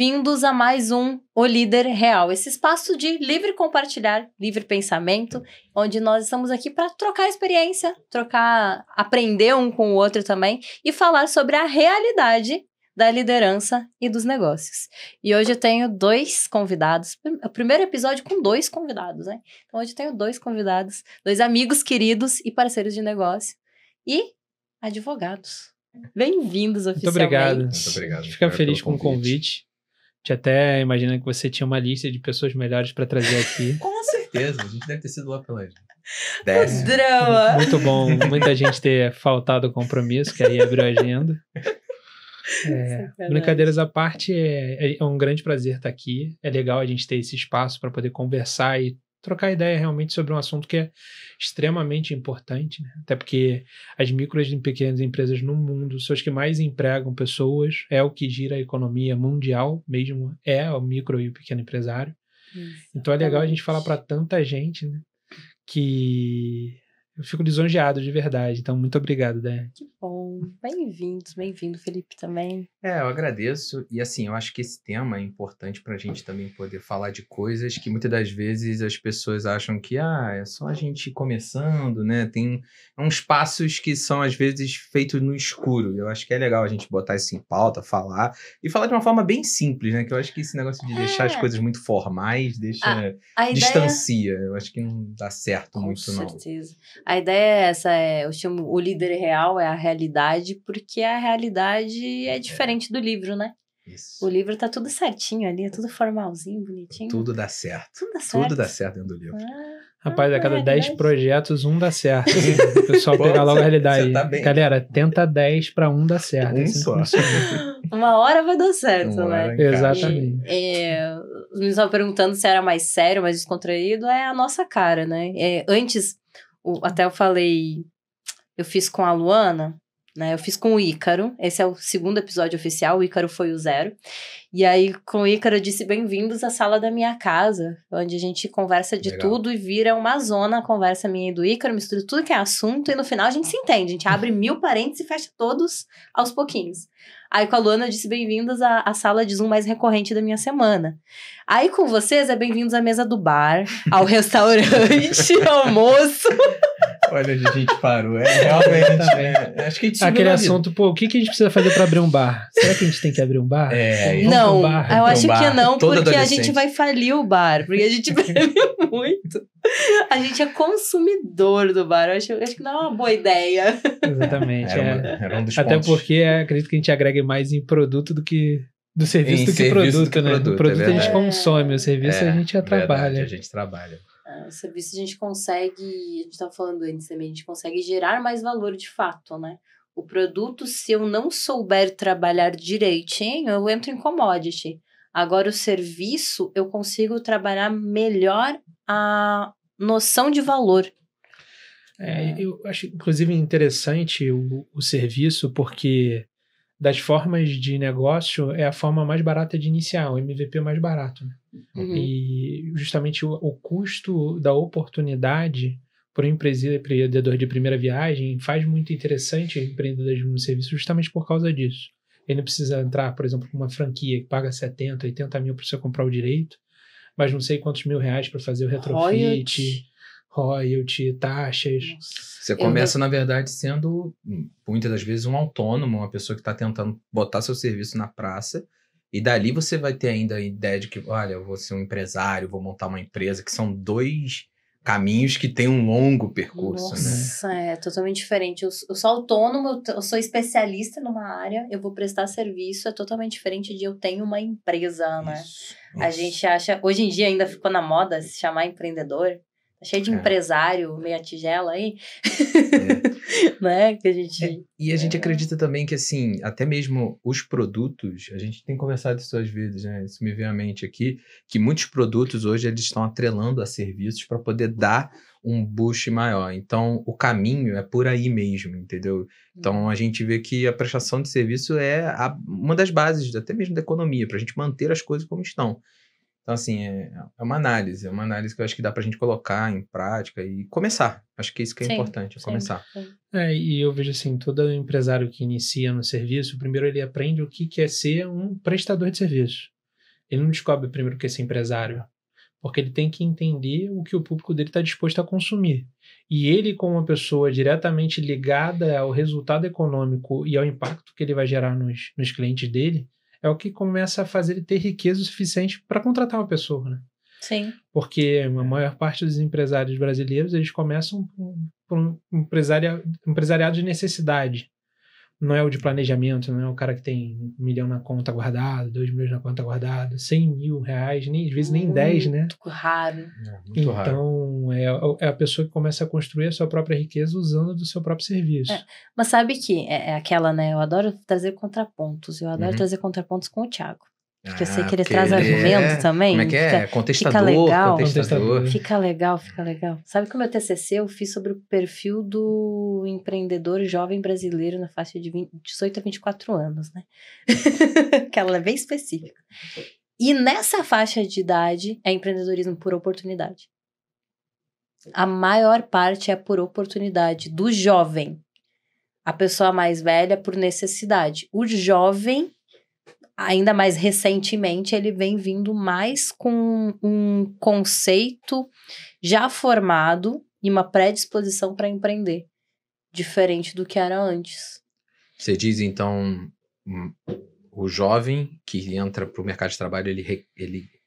bem-vindos a mais um O Líder Real, esse espaço de livre compartilhar, livre pensamento, onde nós estamos aqui para trocar experiência, aprender um com o outro também e falar sobre a realidade da liderança e dos negócios. E hoje eu tenho 2 convidados, o primeiro episódio com 2 convidados, né? Então hoje eu tenho 2 convidados, 2 amigos queridos e parceiros de negócio e advogados. Bem-vindos oficialmente. Muito obrigado. Fica feliz com o convite. A gente até imagina que você tinha uma lista de pessoas melhores para trazer aqui. Com certeza, a gente deve ter sido lá pelas 10. Drama. Muito bom, muita gente ter faltado o compromisso, que aí abriu a agenda. Brincadeiras à parte, é um grande prazer estar aqui. É legal a gente ter esse espaço para poder conversar e trocar ideia realmente sobre um assunto que é extremamente importante, né? Até porque as micro e pequenas empresas no mundo são as que mais empregam pessoas, é o que gira a economia mundial mesmo, é o micro e o pequeno empresário. Então é legal a gente falar para tanta gente, né? Que eu fico lisonjeado de verdade. Então, muito obrigado, Dé. Que bom. Bem-vindo, Felipe, também. Eu agradeço. E assim, eu acho que esse tema é importante pra gente também poder falar de coisas que muitas das vezes as pessoas acham que é só a gente começando, né? Tem uns passos que são às vezes feitos no escuro. Eu acho que é legal a gente botar isso em pauta, falar e falar de uma forma bem simples, né? Que eu acho que esse negócio de deixar as coisas muito formais distancia. Eu acho que não dá certo muito, não. Com certeza. A ideia é essa, eu chamo o líder real, é a realidade, porque a realidade é diferente do livro, né? Isso. O livro tá tudo certinho ali, é tudo formalzinho, bonitinho. Tudo dá certo. Tudo dá certo dentro do livro. Rapaz, a cada 10 projetos, um dá certo. O pessoal pegar logo a realidade. Tá bem. Galera, tenta 10 para um dar certo. Um só. Uma hora vai dar certo, né? Exatamente. Os meninos estavam perguntando se era mais sério, mais descontraído. É a nossa cara, né? Antes, até eu falei, eu fiz com a Luana, né? Eu fiz com o Ícaro. Esse é o 2º episódio oficial. O Ícaro foi o 0. E aí, com o Ícaro, eu disse: bem-vindos à sala da minha casa, onde a gente conversa de tudo e vira uma zona, a conversa minha e do Ícaro, mistura tudo que é assunto e no final a gente se entende. A gente abre 1000 parênteses e fecha todos aos pouquinhos. Aí com a Luana eu disse: bem-vindos à sala de Zoom mais recorrente da minha semana. Aí com vocês é bem-vindos à mesa do bar, ao restaurante, ao almoço. Olha onde a gente parou. Realmente. Acho que a gente aquele assunto, o que a gente precisa fazer para abrir um bar? Será que a gente tem que abrir um bar? Não, bar, eu acho que não, porque a gente vai falir o bar, porque a gente bebe muito. A gente é consumidor do bar. Eu acho que não é uma boa ideia. Exatamente. Era um dos até pontos. Porque acredito que a gente agrega mais em produto do que do serviço do que produto, né? O produto a gente consome, o serviço a gente trabalha. A gente trabalha. O serviço a gente estava falando antes também, a gente consegue gerar mais valor de fato, né? O produto, se eu não souber trabalhar direitinho, eu entro em commodity. Agora, o serviço, eu consigo trabalhar melhor a noção de valor. Eu acho, inclusive, interessante o serviço, porque das formas de negócio é a forma mais barata de iniciar, o MVP mais barato, né? Uhum. E justamente o custo da oportunidade para o empreendedor de primeira viagem faz muito interessante o empreendedorismo no serviço justamente por causa disso. Ele não precisa entrar, por exemplo, com uma franquia que paga 70, 80 mil para você comprar o direito, mas não sei quantos mil reais para fazer o retrofit, royalty, taxas. Você começa, na verdade, sendo, muitas das vezes, um autônomo, uma pessoa que está tentando botar seu serviço na praça, e dali você vai ter ainda a ideia de que, olha, eu vou ser um empresário, vou montar uma empresa, que são 2 caminhos que têm um longo percurso, né? Nossa, é totalmente diferente. Eu sou autônomo, eu sou especialista numa área, eu vou prestar serviço, é totalmente diferente de eu tenho uma empresa, né? Isso. A gente acha, hoje em dia ainda ficou na moda se chamar empreendedor. Tá cheio de empresário, meia tigela aí, né? Que a gente... E a gente acredita também que, assim, até mesmo os produtos, a gente tem conversado isso às vezes, né? Isso me veio à mente aqui, que muitos produtos hoje eles estão atrelando a serviços para poder dar um boost maior. Então, o caminho é por aí mesmo, entendeu? Então, a gente vê que a prestação de serviço é uma das bases, até mesmo da economia, para a gente manter as coisas como estão. Então, assim, é uma análise que eu acho que dá pra gente colocar em prática e começar. Acho que isso que é importante, começar. Sim. E eu vejo assim, todo empresário que inicia no serviço, primeiro ele aprende o que é ser um prestador de serviço. ele não descobre primeiro o que é ser empresário. Porque ele tem que entender o que o público dele está disposto a consumir. E ele, como uma pessoa diretamente ligada ao resultado econômico e ao impacto que ele vai gerar nos clientes dele, é o que começa a fazer ele ter riqueza o suficiente para contratar uma pessoa, né? Sim. Porque a maior parte dos empresários brasileiros, eles começam por um empresariado de necessidade. Não é o de planejamento, não é o cara que tem 1 milhão na conta guardada, 2 milhões na conta guardada, 100 mil reais, nem, às vezes nem 10, né? Muito raro. Muito raro. Então, é a pessoa que começa a construir a sua própria riqueza usando do seu próprio serviço. Mas sabe que é aquela, né? Eu adoro trazer contrapontos. Eu adoro Uhum. trazer contrapontos com o Thiago. Porque eu sei que ele porque traz argumento também. Como é que é? Contestador, legal. contestador. Fica legal. Sabe que o meu TCC eu fiz sobre o perfil do empreendedor jovem brasileiro na faixa de 18 a 24 anos, né? Que ela é bem específica. E nessa faixa de idade é empreendedorismo por oportunidade. A maior parte é por oportunidade do jovem. A pessoa mais velha por necessidade. O jovem, ainda mais recentemente, ele vem vindo mais com um conceito já formado e uma predisposição para empreender, diferente do que era antes. Você diz, então, o jovem que entra para o mercado de trabalho,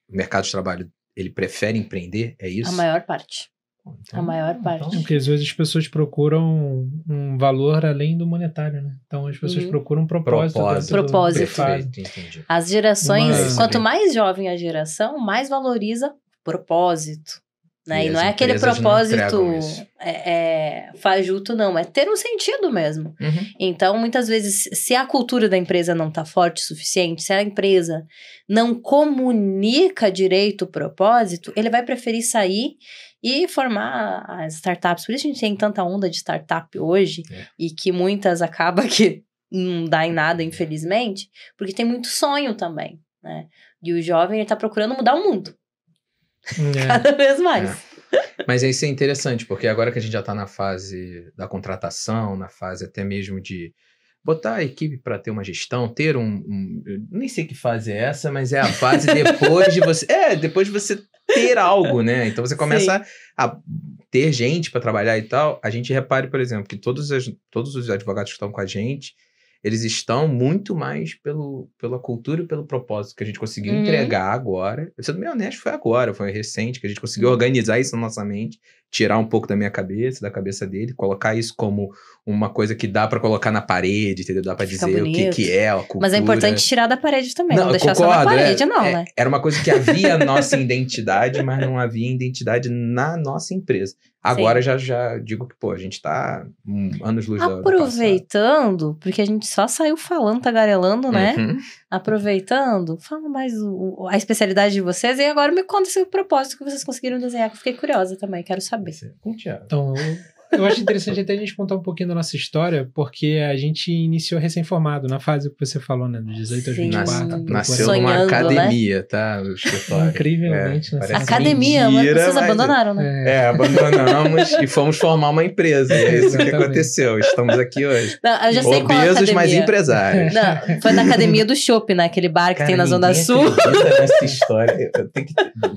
o mercado de trabalho, ele prefere empreender? É isso? A maior parte. Então, A maior parte. Porque às vezes as pessoas procuram um valor além do monetário, né? Então as pessoas procuram um propósito. Propósito. Perfeito, entendi. As gerações, Mas- quanto mais jovem a geração, mais valoriza propósito. Né? E E não as é aquele empresas não propósito entregam isso. fajuto, não. É ter um sentido mesmo. Uhum. Então, muitas vezes, se a cultura da empresa não está forte o suficiente, se a empresa não comunica direito o propósito, ele vai preferir sair e formar as startups. Por isso a gente tem tanta onda de startup hoje, e que muitas acabam que não dá em nada, infelizmente, porque tem muito sonho também, né? E o jovem, ele tá procurando mudar o mundo. Cada vez mais. Mas isso é interessante, porque agora que a gente já está na fase da contratação, na fase até mesmo de botar a equipe para ter uma gestão, ter eu nem sei que fase é essa, mas é a fase depois de você... depois de você ter algo, né? Então você começa a ter gente para trabalhar e tal. A gente repare, por exemplo, que todos os advogados que estão com a gente, eles estão muito mais pela cultura e pelo propósito que a gente conseguiu entregar agora. Sendo bem honesto, foi agora, foi recente, que a gente conseguiu organizar isso na nossa mente, tirar um pouco da minha cabeça, da cabeça dele, colocar isso como uma coisa que dá pra colocar na parede, entendeu? Dá pra Fica dizer bonito. o que é a cultura. Mas é importante tirar da parede também, não eu deixar só na parede, não, né? Era uma coisa que havia nossa identidade, mas não havia identidade na nossa empresa. Agora já digo que, a gente tá anos-luz da Aproveitando, porque a gente só saiu falando, tagarelando, né? Uhum. Aproveitando, fala mais a especialidade de vocês e agora me conta esse propósito que vocês conseguiram desenhar, que eu fiquei curiosa também, quero saber. Então, eu acho interessante até a gente contar um pouquinho da nossa história, porque a gente iniciou recém-formado, na fase que você falou, né? Dos 18 aos Sim. 24. Nasceu Sonhando, numa né? academia, tá? O escritório. Incrivelmente, né? parece Academia, mas mentira, vocês mas- abandonaram, né? Abandonamos e fomos formar uma empresa. E é isso que Exatamente. aconteceu. Estamos aqui hoje. Não, eu já sei qual é a Obesos, academia. mas empresários. Não, foi na academia do Chopp, né? Aquele bar que Cara, tem na Zona ninguém Sul. acredita nessa história. Eu tenho que...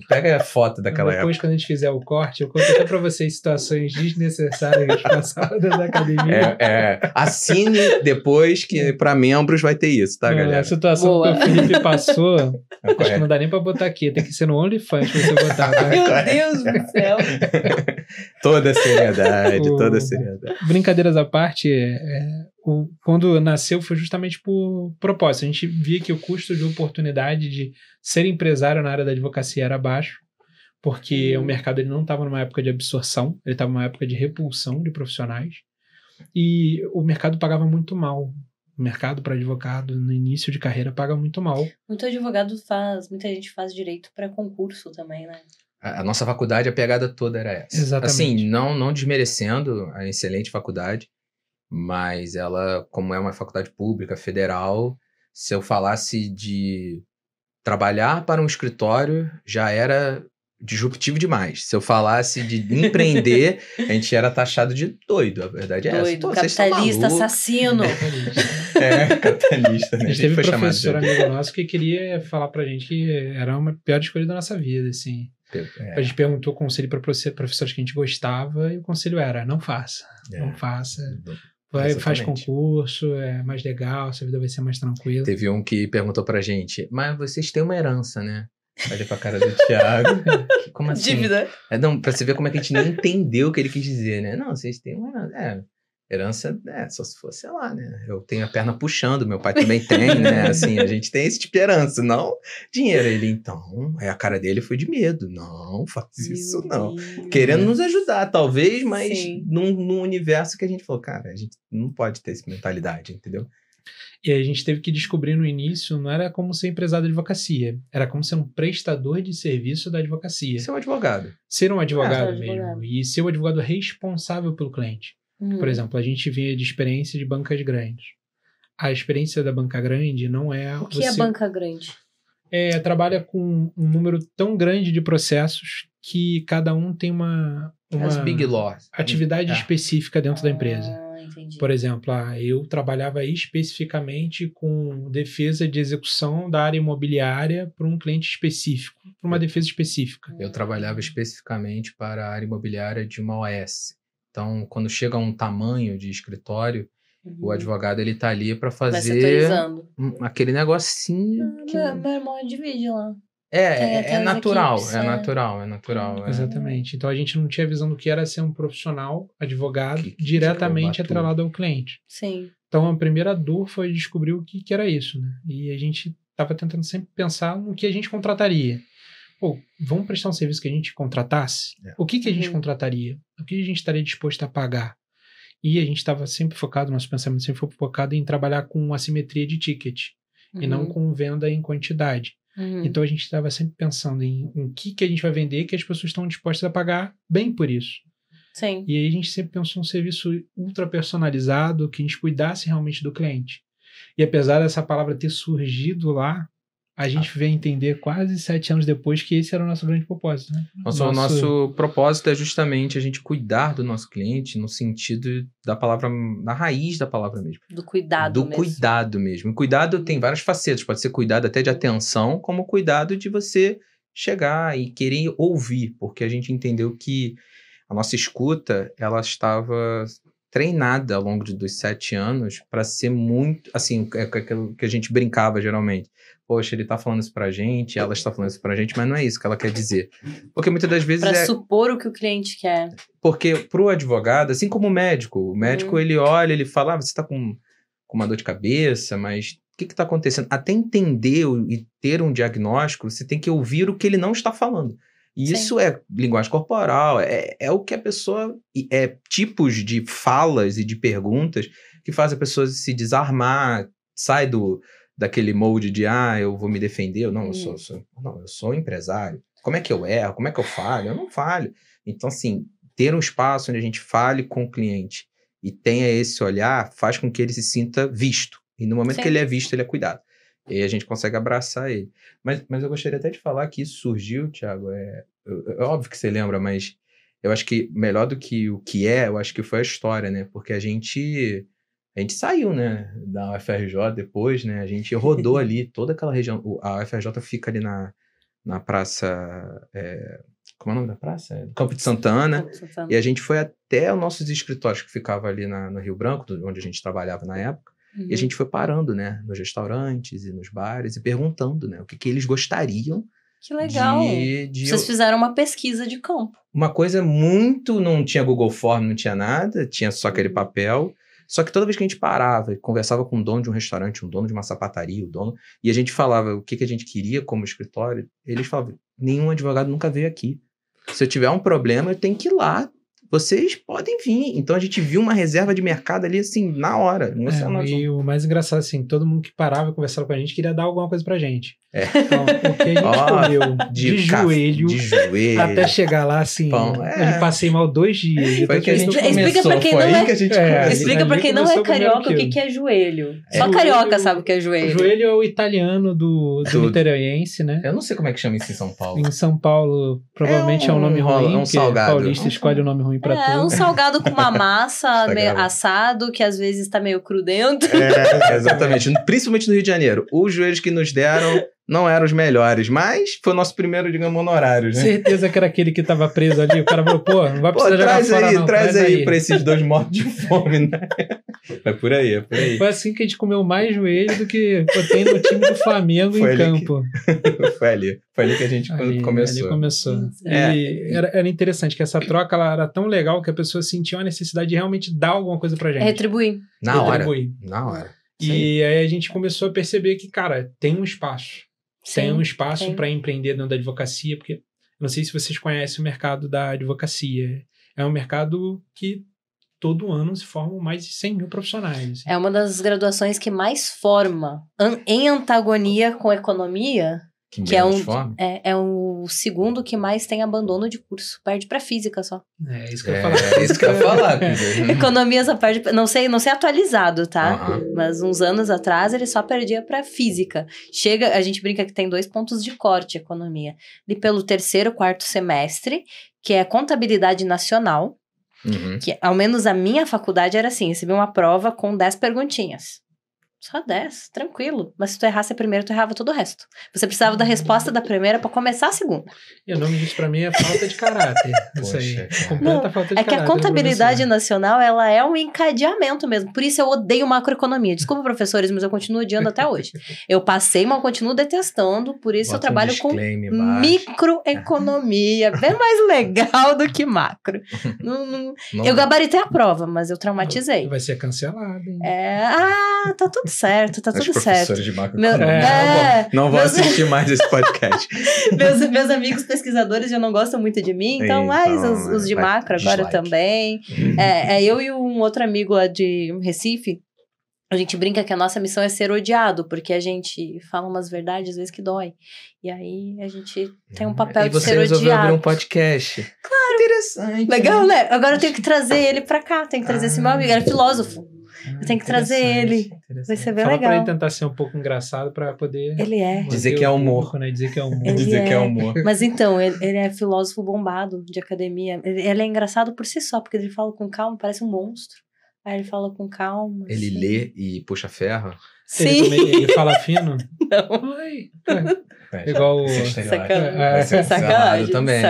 Pega a foto daquela Depois, época. quando a gente fizer o corte, eu conto até pra vocês situações desnecessárias passadas da academia. Assine depois que para membros vai ter isso, tá, Não, galera? a situação Boa. que o Felipe passou, É acho que não dá nem pra botar aqui. Tem que ser no OnlyFans pra você botar. Tá? Meu Deus do céu. Toda a seriedade, O- toda a seriedade. Brincadeiras à parte, quando nasceu foi justamente por propósito. A gente via que o custo de oportunidade de ser empresário na área da advocacia era baixo, porque o mercado ele não estava numa época de absorção, ele estava numa época de repulsão de profissionais, e o mercado pagava muito mal. O mercado para advogado no início de carreira paga muito mal. Muita gente faz direito para concurso também, né? A nossa faculdade, a pegada toda era essa. Exatamente. Assim, não desmerecendo a excelente faculdade, mas ela, como é uma faculdade pública, federal, se eu falasse de trabalhar para um escritório, já era disruptivo demais. Se eu falasse de empreender, a gente era taxado de doido. A verdade é essa. Doido, Pô, vocês são capitalista, malucos. assassino. Capitalista, né? A gente teve um foi chamado professor de- amigo nosso que queria falar pra gente que era uma pior escolha da nossa vida, assim. A É, gente perguntou o conselho para professores que a gente gostava e o conselho era, não faça, não faça. Faz exatamente. concurso, é mais legal, sua vida vai ser mais tranquila. Teve um que perguntou pra gente, mas vocês têm uma herança, né? Olha pra cara do Thiago. Como assim? Dívida. Não, pra você ver como é que a gente nem entendeu o que ele quis dizer, né? Não, vocês têm uma herança. Herança, só se fosse, sei lá, né? Eu tenho a perna puxando, meu pai também tem, né? Assim, a gente tem esse tipo de herança, não dinheiro. Ele, então, aí a cara dele foi de medo. Não, faz isso não. Querendo nos ajudar, talvez, mas Sim. num universo que a gente falou, cara, a gente não pode ter essa mentalidade, entendeu? E aí a gente teve que descobrir no início, não era como ser empresário de advocacia, era como ser um prestador de serviço da advocacia. Você é um advogado. Ser um advogado ser mesmo, advogado. e ser o advogado responsável pelo cliente. Por exemplo, a gente vinha de experiência de bancas grandes. A experiência da banca grande não é... O que é banca grande? Trabalha com um número tão grande de processos que cada um tem uma As big laws. atividade específica dentro da empresa. Entendi. Por exemplo, eu trabalhava especificamente com defesa de execução da área imobiliária para um cliente específico, para uma defesa específica. Eu trabalhava especificamente para a área imobiliária de uma OS. Então, quando chega a um tamanho de escritório, o advogado ele tá ali para Vai fazer setorizando. aquele negocinho que... Meu irmão divide lá. É Tem as natural, equipes, é natural. Exatamente. Então a gente não tinha visão do que era ser um profissional advogado Que diretamente batuta. atrelado ao cliente. Sim. Então a primeira dor foi descobrir o que era isso, né? E a gente estava tentando sempre pensar no que a gente contrataria. Pô, vamos prestar um serviço que a gente contratasse? O que a gente contrataria? O que a gente estaria disposto a pagar? E a gente estava sempre focado, nosso pensamento sempre foi focado em trabalhar com assimetria de ticket e não com venda em quantidade. Então a gente estava sempre pensando em o que a gente vai vender que as pessoas estão dispostas a pagar bem por isso. Sim. E aí a gente sempre pensou um serviço ultra personalizado que a gente cuidasse realmente do cliente. E apesar dessa palavra ter surgido lá, a gente veio entender quase 7 anos depois que esse era o nosso grande propósito. Né? O nosso propósito é justamente a gente cuidar do nosso cliente no sentido da palavra, na raiz da palavra mesmo. Do cuidado mesmo. Cuidado mesmo. O cuidado tem várias facetas. Pode ser cuidado até de atenção, como cuidado de você chegar e querer ouvir. Porque a gente entendeu que a nossa escuta, ela estava treinada ao longo dos 7 anos para ser muito, assim, aquilo que a gente brincava geralmente. Poxa, ele tá falando isso pra gente, ela está falando isso pra gente, mas não é isso que ela quer dizer. Porque muitas das vezes Pra supor o que o cliente quer. Porque pro advogado, assim como o médico ele olha, ele fala, você tá com uma dor de cabeça, mas o que tá acontecendo? Até entender e ter um diagnóstico, você tem que ouvir o que ele não está falando. E isso é linguagem corporal, é o que a pessoa... tipos de falas e de perguntas que fazem a pessoa se desarmar, sai daquele molde de, eu vou me defender, eu sou empresário. Como é que eu erro? Como é que eu falho? Eu não falho. Então, assim, ter um espaço onde a gente fale com o cliente e tenha esse olhar faz com que ele se sinta visto. E no momento que ele é visto, ele é cuidado. E aí a gente consegue abraçar ele. Mas eu gostaria até de falar que isso surgiu, Thiago, é óbvio que você lembra, mas eu acho que melhor do que o que eu acho que foi a história, né? Porque a gente saiu, né, da UFRJ depois, né? A gente rodou ali toda aquela região. A UFRJ fica ali na praça... como é o nome da praça? Campo de Santana. E a gente foi até os nossos escritórios que ficavam ali no Rio Branco, onde a gente trabalhava na época. E a gente foi parando, né, nos restaurantes e nos bares e perguntando, né, o que eles gostariam. Que legal. Vocês fizeram uma pesquisa de campo. Uma coisa muito... Não tinha Google Form, não tinha nada, tinha só aquele papel. Só que toda vez que a gente parava e conversava com o dono de um restaurante, um dono de uma sapataria, e a gente falava o que a gente queria como escritório, eles falavam, nenhum advogado nunca veio aqui. Se eu tiver um problema, eu tenho que ir lá vocês podem vir. Então a gente viu uma reserva de mercado ali, assim, na hora. E o mais engraçado, assim, todo mundo que parava e conversava com a gente queria dar alguma coisa pra gente. É. Então, o que a gente comeu de joelho até chegar lá, assim, eu passei mal 2 dias. Foi que a gente explica pra quem explica pra quem não é carioca o que é joelho. Só carioca sabe o que é joelho. Joelho é o italiano do niteroiense, né? Eu não sei como é que chama isso em São Paulo. Em São Paulo, provavelmente é um nome ruim. É um salgado. Paulista escolhe o nome ruim pra tudo. É um salgado com uma massa meio assado, que às vezes tá meio cru dentro. Exatamente. Principalmente no Rio de Janeiro. Os joelhos que nos deram não eram os melhores, mas foi o nosso primeiro, digamos, honorário, né? Certeza que era aquele que tava preso ali. O cara falou, não vai precisar jogar fora não. Traz aí pra esses 2 mortos de fome, né? É por aí. Foi assim que a gente comeu mais joelho do que tem no time do Flamengo em campo. Foi ali que a gente começou. Ali começou. E era interessante que essa troca ela era tão legal que a pessoa sentia uma necessidade de realmente dar alguma coisa pra gente. Retribuir. Na hora. E aí a gente começou a perceber que, cara, tem um espaço. Tem um espaço para empreender dentro da advocacia, porque não sei se vocês conhecem o mercado da advocacia. É um mercado que todo ano se formam mais de 100 mil profissionais. É uma das graduações que mais forma em antagonia com economia, que é o segundo que mais tem abandono de curso. Perde para física só. É isso que eu ia falar. É isso que eu ia falar. Economia só perde, não sei atualizado, tá? Mas uns anos atrás ele só perdia para física. A gente brinca que tem 2 pontos de corte economia. E pelo 3º, 4º semestre, que é contabilidade nacional, que ao menos a minha faculdade era assim, recebi uma prova com 10 perguntinhas. Só 10, tranquilo. Mas se tu errasse a primeira, tu errava todo o resto. Você precisava da resposta da primeira pra começar a segunda. E o nome disso pra mim é falta de caráter. Isso aí. Completa falta de caráter. É que a contabilidade nacional, ela é um encadeamento mesmo. Por isso eu odeio macroeconomia. Desculpa, professores, mas eu continuo odiando até hoje. Eu passei, mas eu continuo detestando. Por isso eu trabalho com microeconomia. Bem mais legal do que macro. Eu gabaritei a prova, mas eu traumatizei. Vai ser cancelado, hein? Tá tudo certo, tá tudo certo. Professores de macro. Não vou meus... assistir mais esse podcast. meus amigos pesquisadores já não gostam muito de mim, então os de macro agora dislike. Também. Eu e um outro amigo lá de Recife, a gente brinca que a nossa missão é ser odiado, porque a gente fala umas verdades às vezes que dói. E aí a gente tem um papel de ser odiado. E você resolveu abrir um podcast. Claro. Interessante. Legal, né? Agora eu tenho que trazer ele pra cá, tenho que trazer esse meu amigo, ele é filósofo. Eu tenho que trazer ele. Vai ser bem legal. Pra ele tentar ser um pouco engraçado pra poder... Ele é. Dizer que é humor. Né? Dizer que é humor. Que é humor. Mas então, ele é filósofo bombado de academia. Ele é engraçado por si só, porque ele fala com calma, parece um monstro. Aí ele fala com calma. Ele lê e puxa ferro? Sim. Ele fala fino? Não. Oi. Igual o... Sacanagem. Também.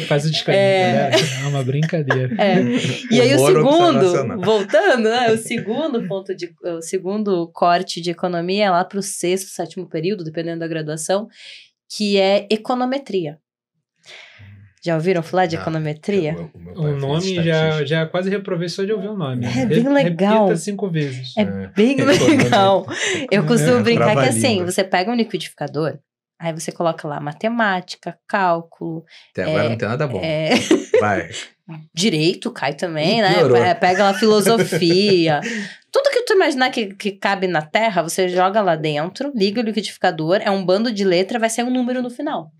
Faz o descanso. É uma brincadeira. E aí o segundo, voltando, né? O segundo corte de economia é lá para o 6º, 7º período, dependendo da graduação, que é econometria. Já ouviram falar de econometria? O nome já quase reprovei só de ouvir o nome. É bem legal. Repita 5 vezes. É bem legal. Eu costumo brincar que assim, você pega um liquidificador, aí você coloca lá matemática, cálculo. Até agora não tem nada bom. Vai. Direito cai também, né? Pega lá filosofia. Tudo que tu imaginar que cabe na Terra, você joga lá dentro, liga o liquidificador, é um bando de letra, vai sair um número no final.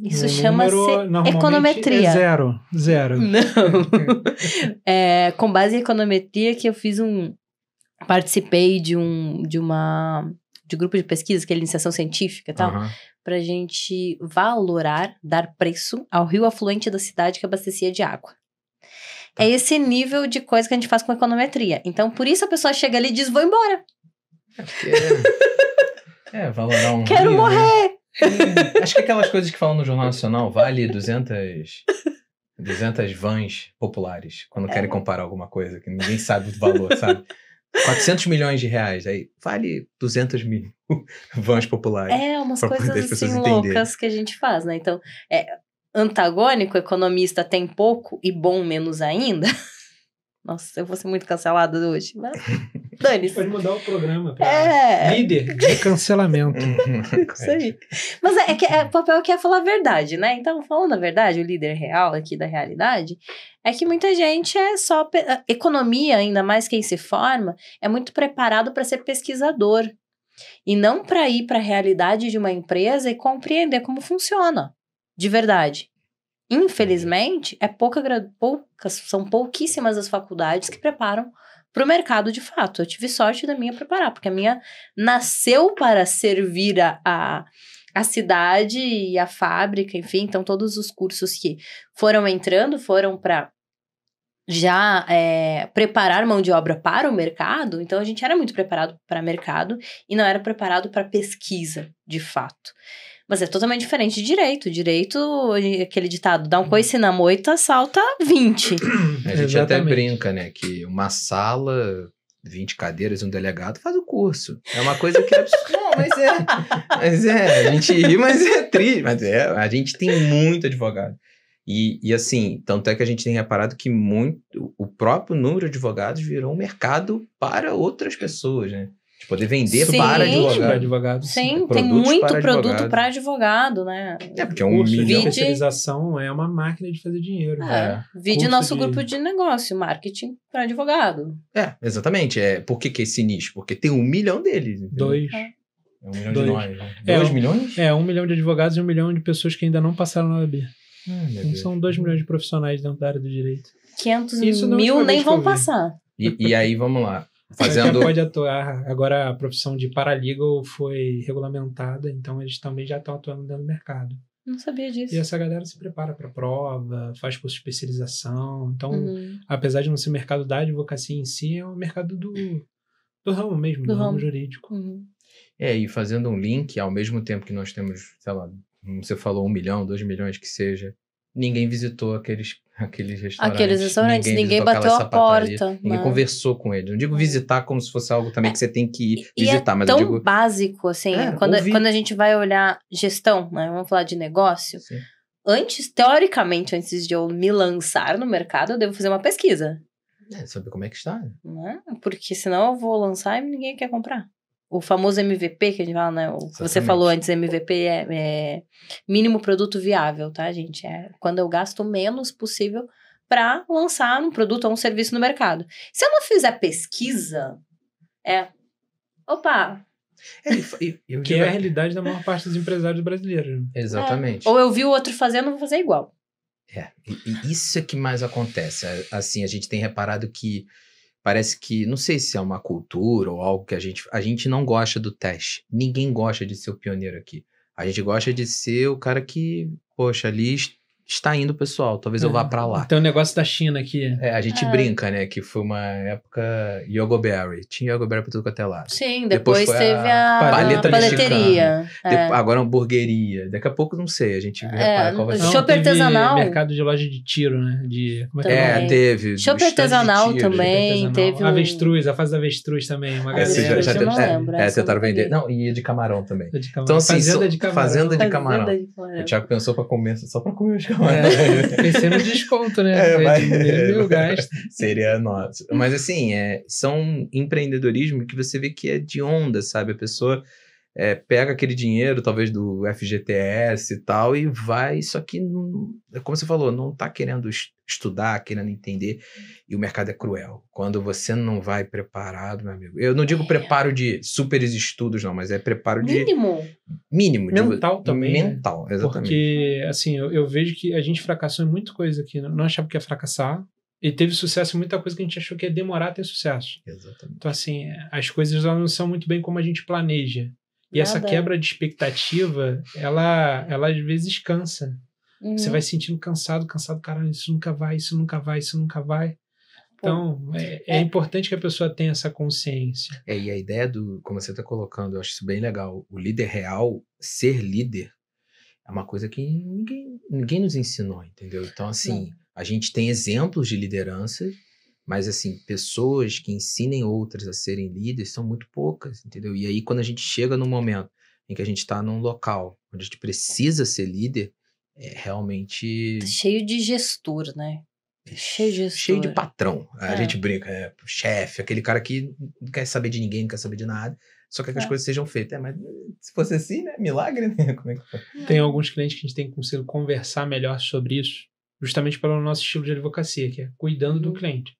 Isso chama-se econometria. É zero. Não. Com base em econometria que eu fiz participei de grupo de pesquisa, que é iniciação científica e tal, pra gente dar preço ao rio afluente da cidade que abastecia de água. É esse nível de coisa que a gente faz com econometria. Então, por isso a pessoa chega ali e diz, vou embora. Valorar Quero rio, morrer. Né? Acho que aquelas coisas que falam no Jornal Nacional, vale 200 vans populares, quando querem comparar alguma coisa, que ninguém sabe o valor, sabe? 400 milhões de reais, aí vale 200 mil vans populares. Umas coisas assim loucas que a gente faz, né? Então, antagônico, economista tem pouco e bom menos ainda. Nossa, eu vou ser muito cancelada hoje, mas Dane-se. Pode mudar o programa pra líder de cancelamento. Isso aí. Mas o papel aqui é falar a verdade, né? Então, falando a verdade, o líder real aqui da realidade, é que muita gente é só... Economia, ainda mais quem se forma, é muito preparado para ser pesquisador. E não para ir para a realidade de uma empresa e compreender como funciona. De verdade. Infelizmente, são pouquíssimas as faculdades que preparam para o mercado de fato. Eu tive sorte da minha preparar, porque a minha nasceu para servir a cidade e a fábrica, enfim. Então, todos os cursos que foram entrando foram para já preparar mão de obra para o mercado. Então, a gente era muito preparado para mercado e não era preparado para pesquisa, de fato. Mas é totalmente diferente de direito. Direito, aquele ditado, dá um coice na moita, salta 20. A gente até brinca, né? Que uma sala, 20 cadeiras, um delegado faz o curso. É uma coisa que é absurda. Não, mas a gente ri, mas é triste. Mas a gente tem muito advogado. E assim, tanto é que a gente tem reparado que o próprio número de advogados virou um mercado para outras pessoas, né? De poder vender para advogado. Sim, tem muito produto para advogado, né? Porque um curso de especialização é uma máquina de fazer dinheiro. Vide nosso grupo de negócio, marketing para advogado. Exatamente. Por que esse nicho? Porque tem 1 milhão deles. Entendeu? 2. 1 milhão de nós. 2 milhões? 1 milhão de advogados e 1 milhão de pessoas que ainda não passaram na OAB. Então são 2 milhões de profissionais dentro da área do direito. 500 mil nem vão passar. E aí, vamos lá. Fazendo... pode atuar. Agora a profissão de paralegal foi regulamentada, então eles também já estão atuando dentro do mercado. Não sabia disso. E essa galera se prepara para prova, faz curso de especialização. Então, apesar de não ser mercado da advocacia em si, é o mercado do ramo mesmo, do ramo jurídico. E fazendo um link, ao mesmo tempo que nós temos, sei lá, você falou 1 milhão, 2 milhões que seja, ninguém visitou aqueles restaurantes. Aqueles restaurantes, ninguém bateu a porta. Ninguém conversou com eles. Não digo visitar como se fosse algo também que você tem que visitar, mas eu digo... tão básico, assim, quando a gente vai olhar gestão, né, vamos falar de negócio, teoricamente, antes de eu me lançar no mercado, eu devo fazer uma pesquisa. Saber como é que está. Né? Porque senão eu vou lançar e ninguém quer comprar. O famoso MVP que a gente fala, né? Você falou antes, MVP é mínimo produto viável, tá, gente? É quando eu gasto o menos possível para lançar um produto ou um serviço no mercado. Se eu não fizer pesquisa, que é a realidade da maior parte dos empresários brasileiros. Exatamente. Ou eu vi o outro fazendo, vou fazer igual. E isso é que mais acontece. Assim, a gente tem reparado que parece que, não sei se é uma cultura ou algo que a gente não gosta do teste. Ninguém gosta de ser o pioneiro aqui. A gente gosta de ser o cara que, poxa, ali está indo o pessoal, talvez eu vá pra lá. Então o negócio da China aqui. A gente brinca, né, que foi uma época Yogoberry. Tinha Yogoberry pra tudo quanto é lado. Sim, depois teve a paleteria. Agora a hamburgueria. Daqui a pouco, não sei, a gente repara qual vai ser. Chopp artesanal. Mercado de loja de tiro, né? Teve. Chopp artesanal também. Teve avestruz, a fase da avestruz também. Uma galera. Já não lembro. Tentaram vender. Não, e de camarão também. Então, assim, fazenda de camarão. O Thiago pensou pra comer, só pra comer os camarões. Pensei no desconto, né? Meu gasto. Seria nosso. Mas assim, são empreendedorismo que você vê que é de onda, sabe? A pessoa pega aquele dinheiro, talvez do FGTS e tal, e vai, só que, como você falou, não tá querendo estudar, querendo entender, e o mercado é cruel. Quando você não vai preparado, meu amigo. Eu não digo preparo de super estudos, não, mas é preparo de... Mínimo. Mental também. Mental, exatamente. Porque, assim, eu vejo que a gente fracassou em muita coisa aqui. Não achava que ia fracassar. E teve sucesso em muita coisa que a gente achou que ia demorar a ter sucesso. Exatamente. Então, assim, as coisas não são muito bem como a gente planeja. E essa quebra de expectativa, ela às vezes cansa. Você vai sentindo cansado, caralho, isso nunca vai. Então, é importante que a pessoa tenha essa consciência. E a ideia como você está colocando, eu acho isso bem legal. O líder real, ser líder, é uma coisa que ninguém nos ensinou, entendeu? Então, assim, a gente tem exemplos de liderança, mas, assim, pessoas que ensinem outras a serem líderes são muito poucas, entendeu? E aí, quando a gente chega no momento em que a gente está num local onde a gente precisa ser líder, realmente... Cheio de gestor, né? cheio de patrão. A É. gente brinca, chefe, aquele cara que não quer saber de ninguém, não quer saber de nada, só quer que as coisas sejam feitas. Mas se fosse assim, né? Milagre, né? Como é que foi? Tem alguns clientes que a gente tem conseguido conversar melhor sobre isso, justamente pelo nosso estilo de advocacia, que é cuidando do cliente.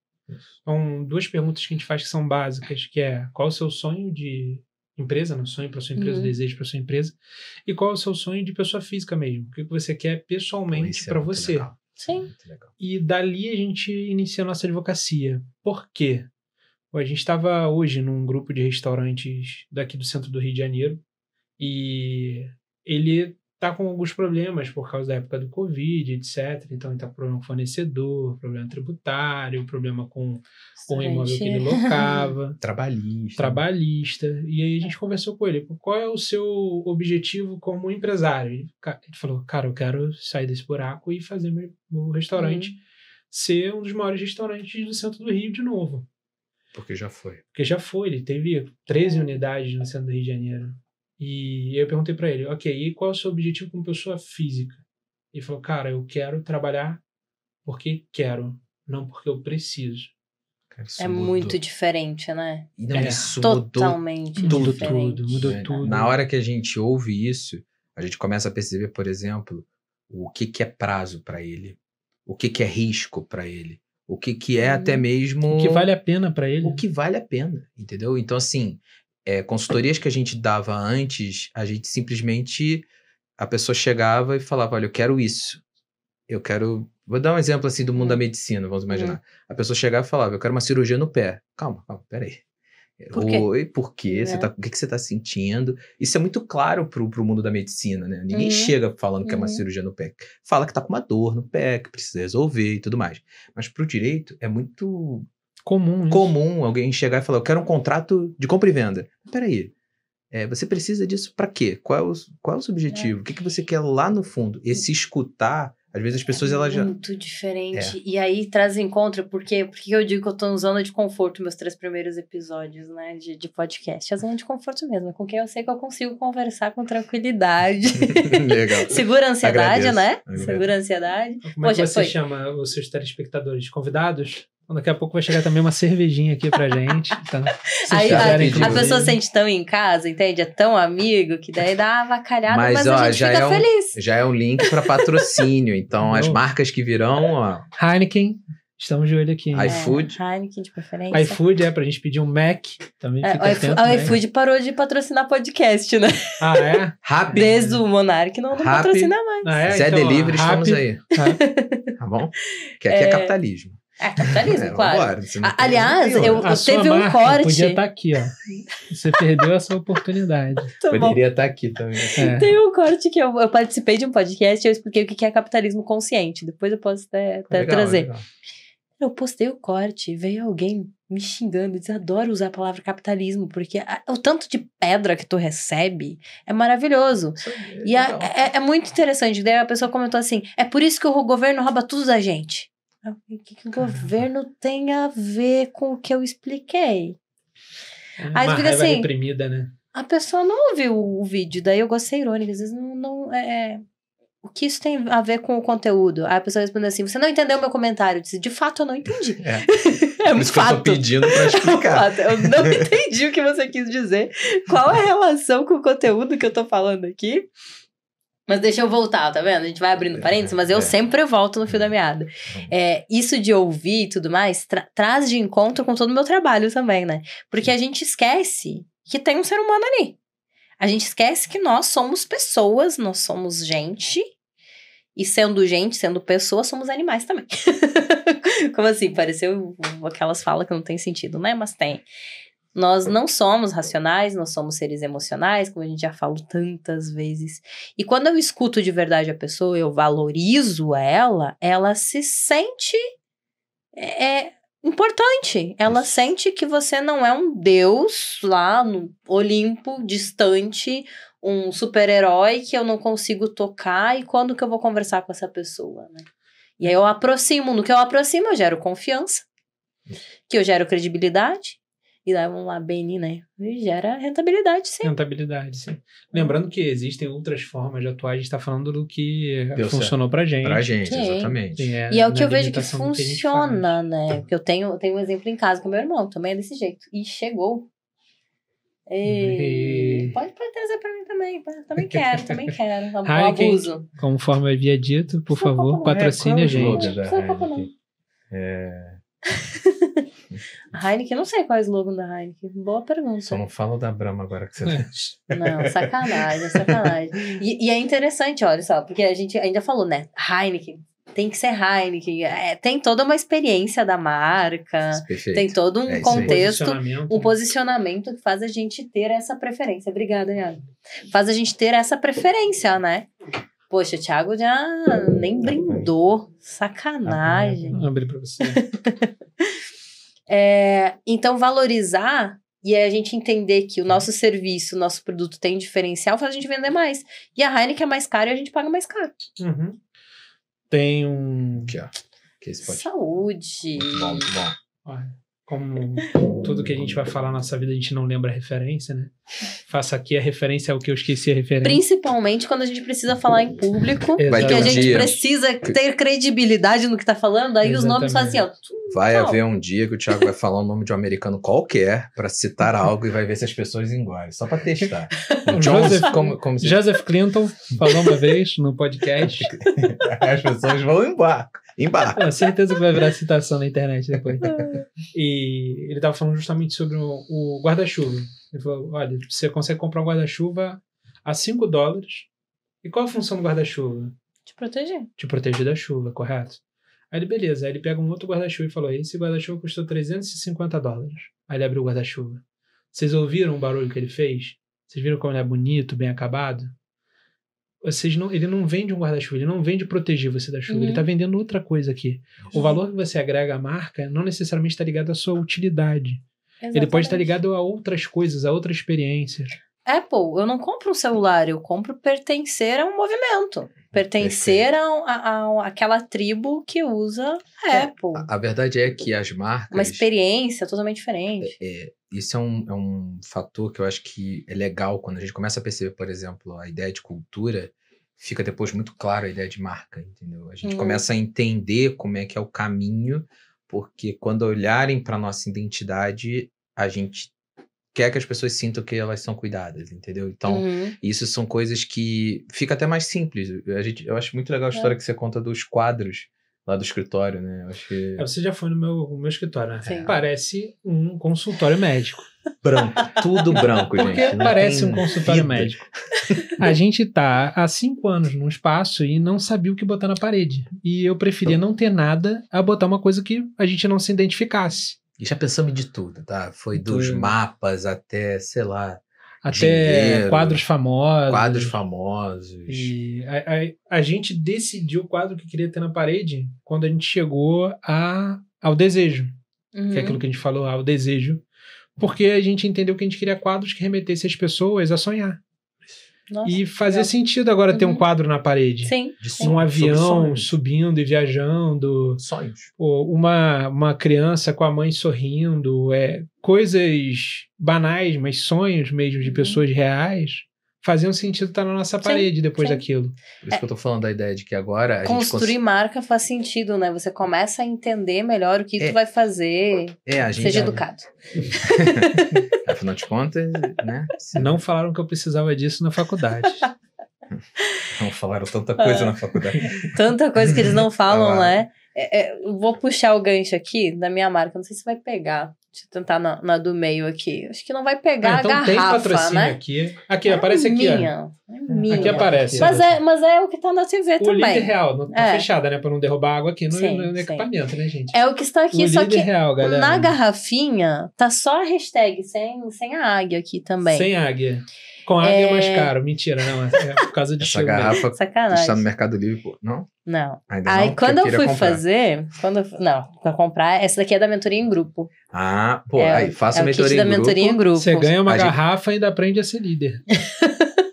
Então, 2 perguntas que a gente faz que são básicas, que é qual é o seu sonho de empresa, não sonho para sua empresa, desejo para sua empresa, e qual é o seu sonho de pessoa física mesmo, o que você quer pessoalmente para você. Legal. Sim. Muito legal. E dali a gente inicia a nossa advocacia. Por quê? A gente estava hoje num grupo de restaurantes daqui do centro do Rio de Janeiro e ele tá com alguns problemas por causa da época do Covid, etc. Então ele tá com problema com fornecedor, problema tributário, problema com o imóvel que ele locava, trabalhista. E aí a gente conversou com ele, qual é o seu objetivo como empresário? Ele falou, cara, eu quero sair desse buraco e fazer meu restaurante ser um dos maiores restaurantes do centro do Rio de novo. Porque já foi. Ele teve 13 unidades no centro do Rio de Janeiro. E eu perguntei pra ele, ok, e qual é o seu objetivo como pessoa física? Ele falou, cara, eu quero trabalhar porque quero, não porque eu preciso. Cara, É muito diferente, né? E não, isso totalmente Mudou diferente. tudo. Na hora que a gente ouve isso, a gente começa a perceber, por exemplo, o que é prazo para ele, o que é risco para ele, o que é até mesmo... O que vale a pena para ele. O que vale a pena, entendeu? Então, assim, consultorias que a gente dava antes, a gente simplesmente... A pessoa chegava e falava, olha, eu quero isso. Eu quero... Vou dar um exemplo, assim, do mundo da medicina, vamos imaginar. A pessoa chegava e falava, eu quero uma cirurgia no pé. Calma, peraí. Por quê? Oi, por quê? O que você tá sentindo? Isso é muito claro pro mundo da medicina, né? Ninguém chega falando que é uma cirurgia no pé. Fala que tá com uma dor no pé, que precisa resolver e tudo mais. Mas pro direito é muito comum alguém chegar e falar, eu quero um contrato de compra e venda. Peraí, você precisa disso pra quê? Qual é o seu objetivo? O que você quer lá no fundo? Esse escutar, às vezes as pessoas elas já... Muito diferente. E aí traz encontro, porque eu digo que eu tô na zona de conforto meus 3 primeiros episódios, né, de podcast. A zona de conforto mesmo, com quem eu sei que eu consigo conversar com tranquilidade. Legal. Segura a ansiedade, né? Agradeço. Segura a ansiedade. Como é que você chama os seus telespectadores? Convidados? Daqui a pouco vai chegar também uma cervejinha aqui pra gente. Então, aí a pessoa sente tão em casa, entende? É tão amigo que daí dá uma avacalhada, mas a gente fica feliz. Já é um link para patrocínio. Então, as marcas que virão... Ó, Heineken, estamos de olho aqui. iFood. Heineken de preferência. iFood, pra gente pedir um Mac. Também fica atento, o iFood parou de patrocinar podcast, né? Ah, é? Rappi. Desde o Monark não patrocina mais. Zé então, Delivery, estamos aí. Tá bom? Que aqui é capitalismo. Capitalismo, claro. Vambora, aliás, eu teve um corte. Podia estar aqui, ó. Você perdeu essa oportunidade. Poderia estar aqui também. Tem um corte que eu participei de um podcast e eu expliquei o que é capitalismo consciente. Depois eu posso até trazer. Legal. Eu postei o corte e veio alguém me xingando. Diz, adoro usar a palavra capitalismo, porque o tanto de pedra que tu recebe é maravilhoso. E é muito interessante. Daí a pessoa comentou assim, é por isso que o governo rouba tudo da gente. O que o governo tem a ver com o que eu expliquei? Aí uma fica raiva assim, reprimida, né? A pessoa não ouviu o vídeo, daí eu gostei irônica, às vezes o que isso tem a ver com o conteúdo? Aí a pessoa respondeu assim, você não entendeu o meu comentário? Eu disse, de fato eu não entendi. É um fato. Eu tô pedindo pra explicar. Eu não entendi o que você quis dizer. Qual é a relação com o conteúdo que eu tô falando aqui? Mas deixa eu voltar, tá vendo? A gente vai abrindo parênteses, mas eu sempre volto no fio da meada. Isso de ouvir e tudo mais, traz de encontro com todo o meu trabalho também, né? Porque a gente esquece que tem um ser humano ali. A gente esquece que nós somos pessoas, nós somos gente. E sendo gente, sendo pessoa, somos animais também. Como assim? Pareceu aquelas falas que não tem sentido, né? Mas tem. Nós não somos racionais, nós somos seres emocionais, como a gente já falou tantas vezes. E quando eu escuto de verdade a pessoa, eu valorizo ela se sente importante. Ela sente que você não é um deus lá no Olimpo, distante, um super-herói que eu não consigo tocar. E quando que eu vou conversar com essa pessoa, né? E aí eu aproximo. No que eu aproximo, eu gero confiança, que eu gero credibilidade. e levam lá bem, né? E gera rentabilidade, sim. Rentabilidade, sim. Lembrando que existem outras formas de atuar, a gente está falando do que Deu funcionou pra gente. Pra gente, Sim. exatamente. Sim, E é o que na eu vejo que limitação do a gente funciona, faz. né? Porque eu tenho um exemplo em casa com meu irmão, também é desse jeito. E chegou. E- Pode trazer pra mim também. Também quero. Um Heineken, abuso. Conforme havia dito, por Só favor, copo não. patrocine a Qual é o gente. slogan da Só copo Heineken? Heineken, não sei qual é o slogan da Heineken. Boa pergunta. Só não fala da Brahma agora que você tá. Não, sacanagem. E é interessante, olha só, porque a gente ainda falou, né? Heineken, tem que ser Heineken. Tem toda uma experiência da marca, Perfeito. tem todo um É isso aí. contexto, Posicionamento. um posicionamento que faz a gente ter essa preferência. Obrigada, Iago. Faz a gente ter essa preferência, né? Poxa, o Thiago já nem brindou. Sacanagem. Abri pra você. Então, valorizar e a gente entender que o nosso serviço, o nosso produto tem diferencial, faz a gente vender mais. E a Heineken é mais cara e a gente paga mais caro. Uhum. Tem um... Aqui, ó. Que esse pode... Saúde. Muito bom, muito bom. Olha, como tudo que a gente vai falar na nossa vida, a gente não lembra a referência, né? Faça aqui a referência ao que eu esqueci a referência. Principalmente quando a gente precisa falar em público. Vai E ter que a um gente dia precisa ter credibilidade no que tá falando. Aí os nomes fazem assim, ó. Vai haver um dia que o Thiago vai falar o nome de um americano qualquer pra citar algo e vai ver se as pessoas engolem. Só pra testar. O Joseph- como se Joseph Clinton falou uma vez no podcast. as pessoas vão embarcar. É, certeza que vai virar citação na internet depois. E ele tava falando justamente sobre o guarda-chuva. Ele falou, olha, você consegue comprar um guarda-chuva a $5. E qual a função do guarda-chuva? Te proteger. Te proteger da chuva, correto? Aí ele, beleza. Aí ele pega um outro guarda-chuva e falou, esse guarda-chuva custou $350. Aí ele abriu o guarda-chuva. Vocês ouviram o barulho que ele fez? Vocês viram como ele é bonito, bem acabado? Ele não vende um guarda-chuva, ele não vende proteger você da chuva, ele está vendendo outra coisa aqui. O valor que você agrega à marca não necessariamente está ligado à sua utilidade. Exatamente. Ele pode estar ligado a outras coisas, a outras experiências. Apple, eu não compro um celular, eu compro pertencer a um movimento. Pertencer àquela tribo que usa Apple. A verdade é que as marcas... Uma experiência totalmente diferente. Isso é um fator que eu acho que é legal quando a gente começa a perceber, por exemplo, a ideia de cultura, fica depois muito claro a ideia de marca, entendeu? A gente começa a entender como é que é o caminho, porque quando olharem para nossa identidade, a gente quer que as pessoas sintam que elas são cuidadas, entendeu? Então, isso são coisas que fica até mais simples. Eu acho muito legal a história que você conta dos quadros lá do escritório, né? Eu acho que... Você já foi no meu escritório, né? Sim. Parece um consultório médico. Branco, tudo branco, gente. Porque Não parece tem um consultório vida. médico. A gente tá há 5 anos num espaço e não sabia o que botar na parede. E eu preferia não ter nada a botar uma coisa que a gente não se identificasse. E já pensamos de tudo, tá? Foi dos Tudo. mapas até, sei lá, Até dinheiro, quadros famosos. quadros famosos. E a gente decidiu o quadro que queria ter na parede quando a gente chegou ao desejo. Que é aquilo que a gente falou, ao desejo. Porque a gente entendeu que a gente queria quadros que remetessem as pessoas a sonhar. Nossa, E fazia legal. sentido agora ter um quadro na parede. Sim. De Um sobre avião sonhos. subindo e viajando. Sonhos. Ou uma criança com a mãe sorrindo. Coisas banais, mas sonhos mesmo de pessoas reais faziam sentido estar na nossa parede depois sim. daquilo. Por isso que eu tô falando da ideia de que agora a Construir marca faz sentido, né? Você começa a entender melhor o que tu vai fazer. a gente Seja educado. Afinal de contas, né? Não falaram que eu precisava disso na faculdade. Não falaram tanta coisa na faculdade. Tanta coisa que eles não falam, Ah, né? Eu vou puxar o gancho aqui da minha marca. Não sei se vai pegar. Deixa eu tentar na do meio aqui. Acho que não vai pegar Então a tem garrafa, patrocínio né? aqui. Aqui, aparece aqui, ó. Minha. É minha. Aqui aparece. Mas é o que tá na TV O também. líder real. Não tá É. fechada, né? Pra não derrubar água aqui Sim, no sim. equipamento, né, gente? É o que está aqui, o só líder que real, galera. na garrafinha tá só a hashtag, sem a águia aqui também. Sem águia. Com águia é mais caro. Mentira, não. É por causa de Essa chuva. garrafa Sacanagem. está no Mercado Livre, pô. Não? Não. Ainda Aí não? quando eu queria fui comprar. fazer, não, pra comprar, essa daqui é da mentoria em grupo. Ah, pô, aí faça é o mentoria kit da em grupo. mentoria em grupo. Você ganha uma A gente- garrafa e ainda aprende a ser líder.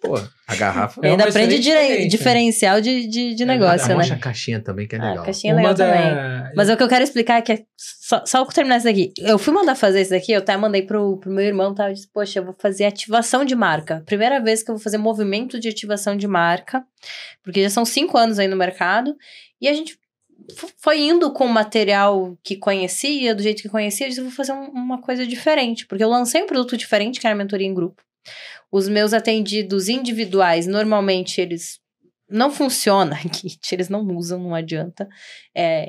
Pô, Pô, a garrafa... E ainda uma aprende excelente experiência. diferencial de negócio, né? Mostra a caixinha também, que é legal. A caixinha é legal também. Mas o que eu quero explicar é que só terminar isso daqui. Eu fui mandar fazer isso daqui, eu até mandei pro meu irmão, tá? Eu disse, poxa, eu vou fazer ativação de marca. Primeira vez que eu vou fazer movimento de ativação de marca, porque já são 5 anos aí no mercado, e a gente foi indo com o material que conhecia, do jeito que conhecia, eu disse, eu vou fazer uma coisa diferente, porque eu lancei um produto diferente, que era a mentoria em grupo. Os meus atendidos individuais, normalmente, eles não funcionam, eles não usam, não adianta.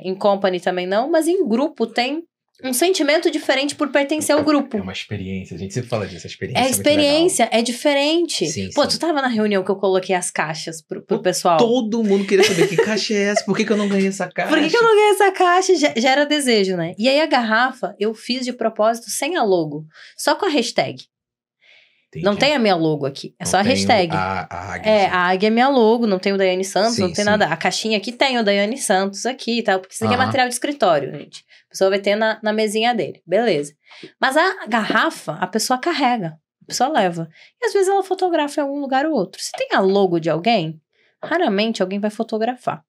Em company também não, mas em grupo tem um sentimento diferente por pertencer ao grupo. É uma experiência, a gente sempre fala disso, a experiência É experiência, é diferente. Sim, Pô, sim. tu tava na reunião que eu coloquei as caixas pro pessoal. Todo mundo queria saber que caixa é essa, por que eu não ganhei essa caixa? Por que eu não ganhei essa caixa? Já era desejo, né? E aí a garrafa, eu fiz de propósito sem a logo, só com a hashtag. Entendi. Não tem a minha logo aqui, é Não só a tem hashtag. A águia. A águia é minha logo, não tem o Daiane Santos, Sim, não tem sim. nada. A caixinha aqui tem o Daiane Santos aqui e tal, porque isso aqui é Aham. material de escritório, gente. A pessoa vai ter na mesinha dele, beleza. Mas a garrafa, a pessoa carrega, a pessoa leva. E às vezes ela fotografa em algum lugar ou outro. Se tem a logo de alguém, raramente alguém vai fotografar.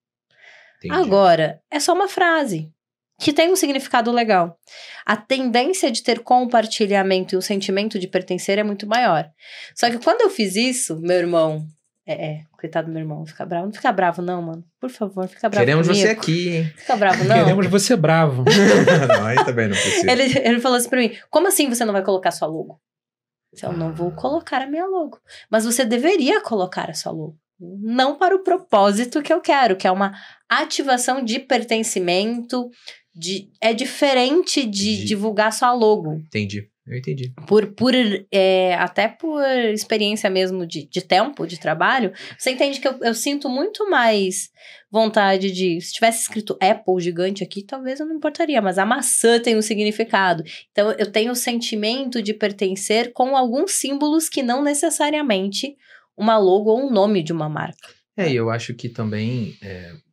Entendi. Agora, é só uma frase que tem um significado legal. A tendência de ter compartilhamento e o sentimento de pertencer é muito maior. Só que quando eu fiz isso, meu irmão... coitado do meu irmão, fica bravo. Não fica bravo não, mano. Por favor, não fica bravo Queremos comigo. você aqui, hein? Fica bravo não. Queremos você bravo. Não, aí também não precisa. Ele falou assim pra mim, como assim você não vai colocar sua logo? Eu não vou colocar a minha logo. Mas você deveria colocar a sua logo. Não para o propósito que eu quero, que é uma ativação de pertencimento. É diferente de divulgar sua logo. Entendi, eu entendi. Até por experiência mesmo de tempo, de trabalho, você entende que eu sinto muito mais vontade de... Se tivesse escrito Apple gigante aqui, talvez eu não importaria, mas a maçã tem um significado. Então, eu tenho o sentimento de pertencer com alguns símbolos que não necessariamente uma logo ou um nome de uma marca. E eu acho que também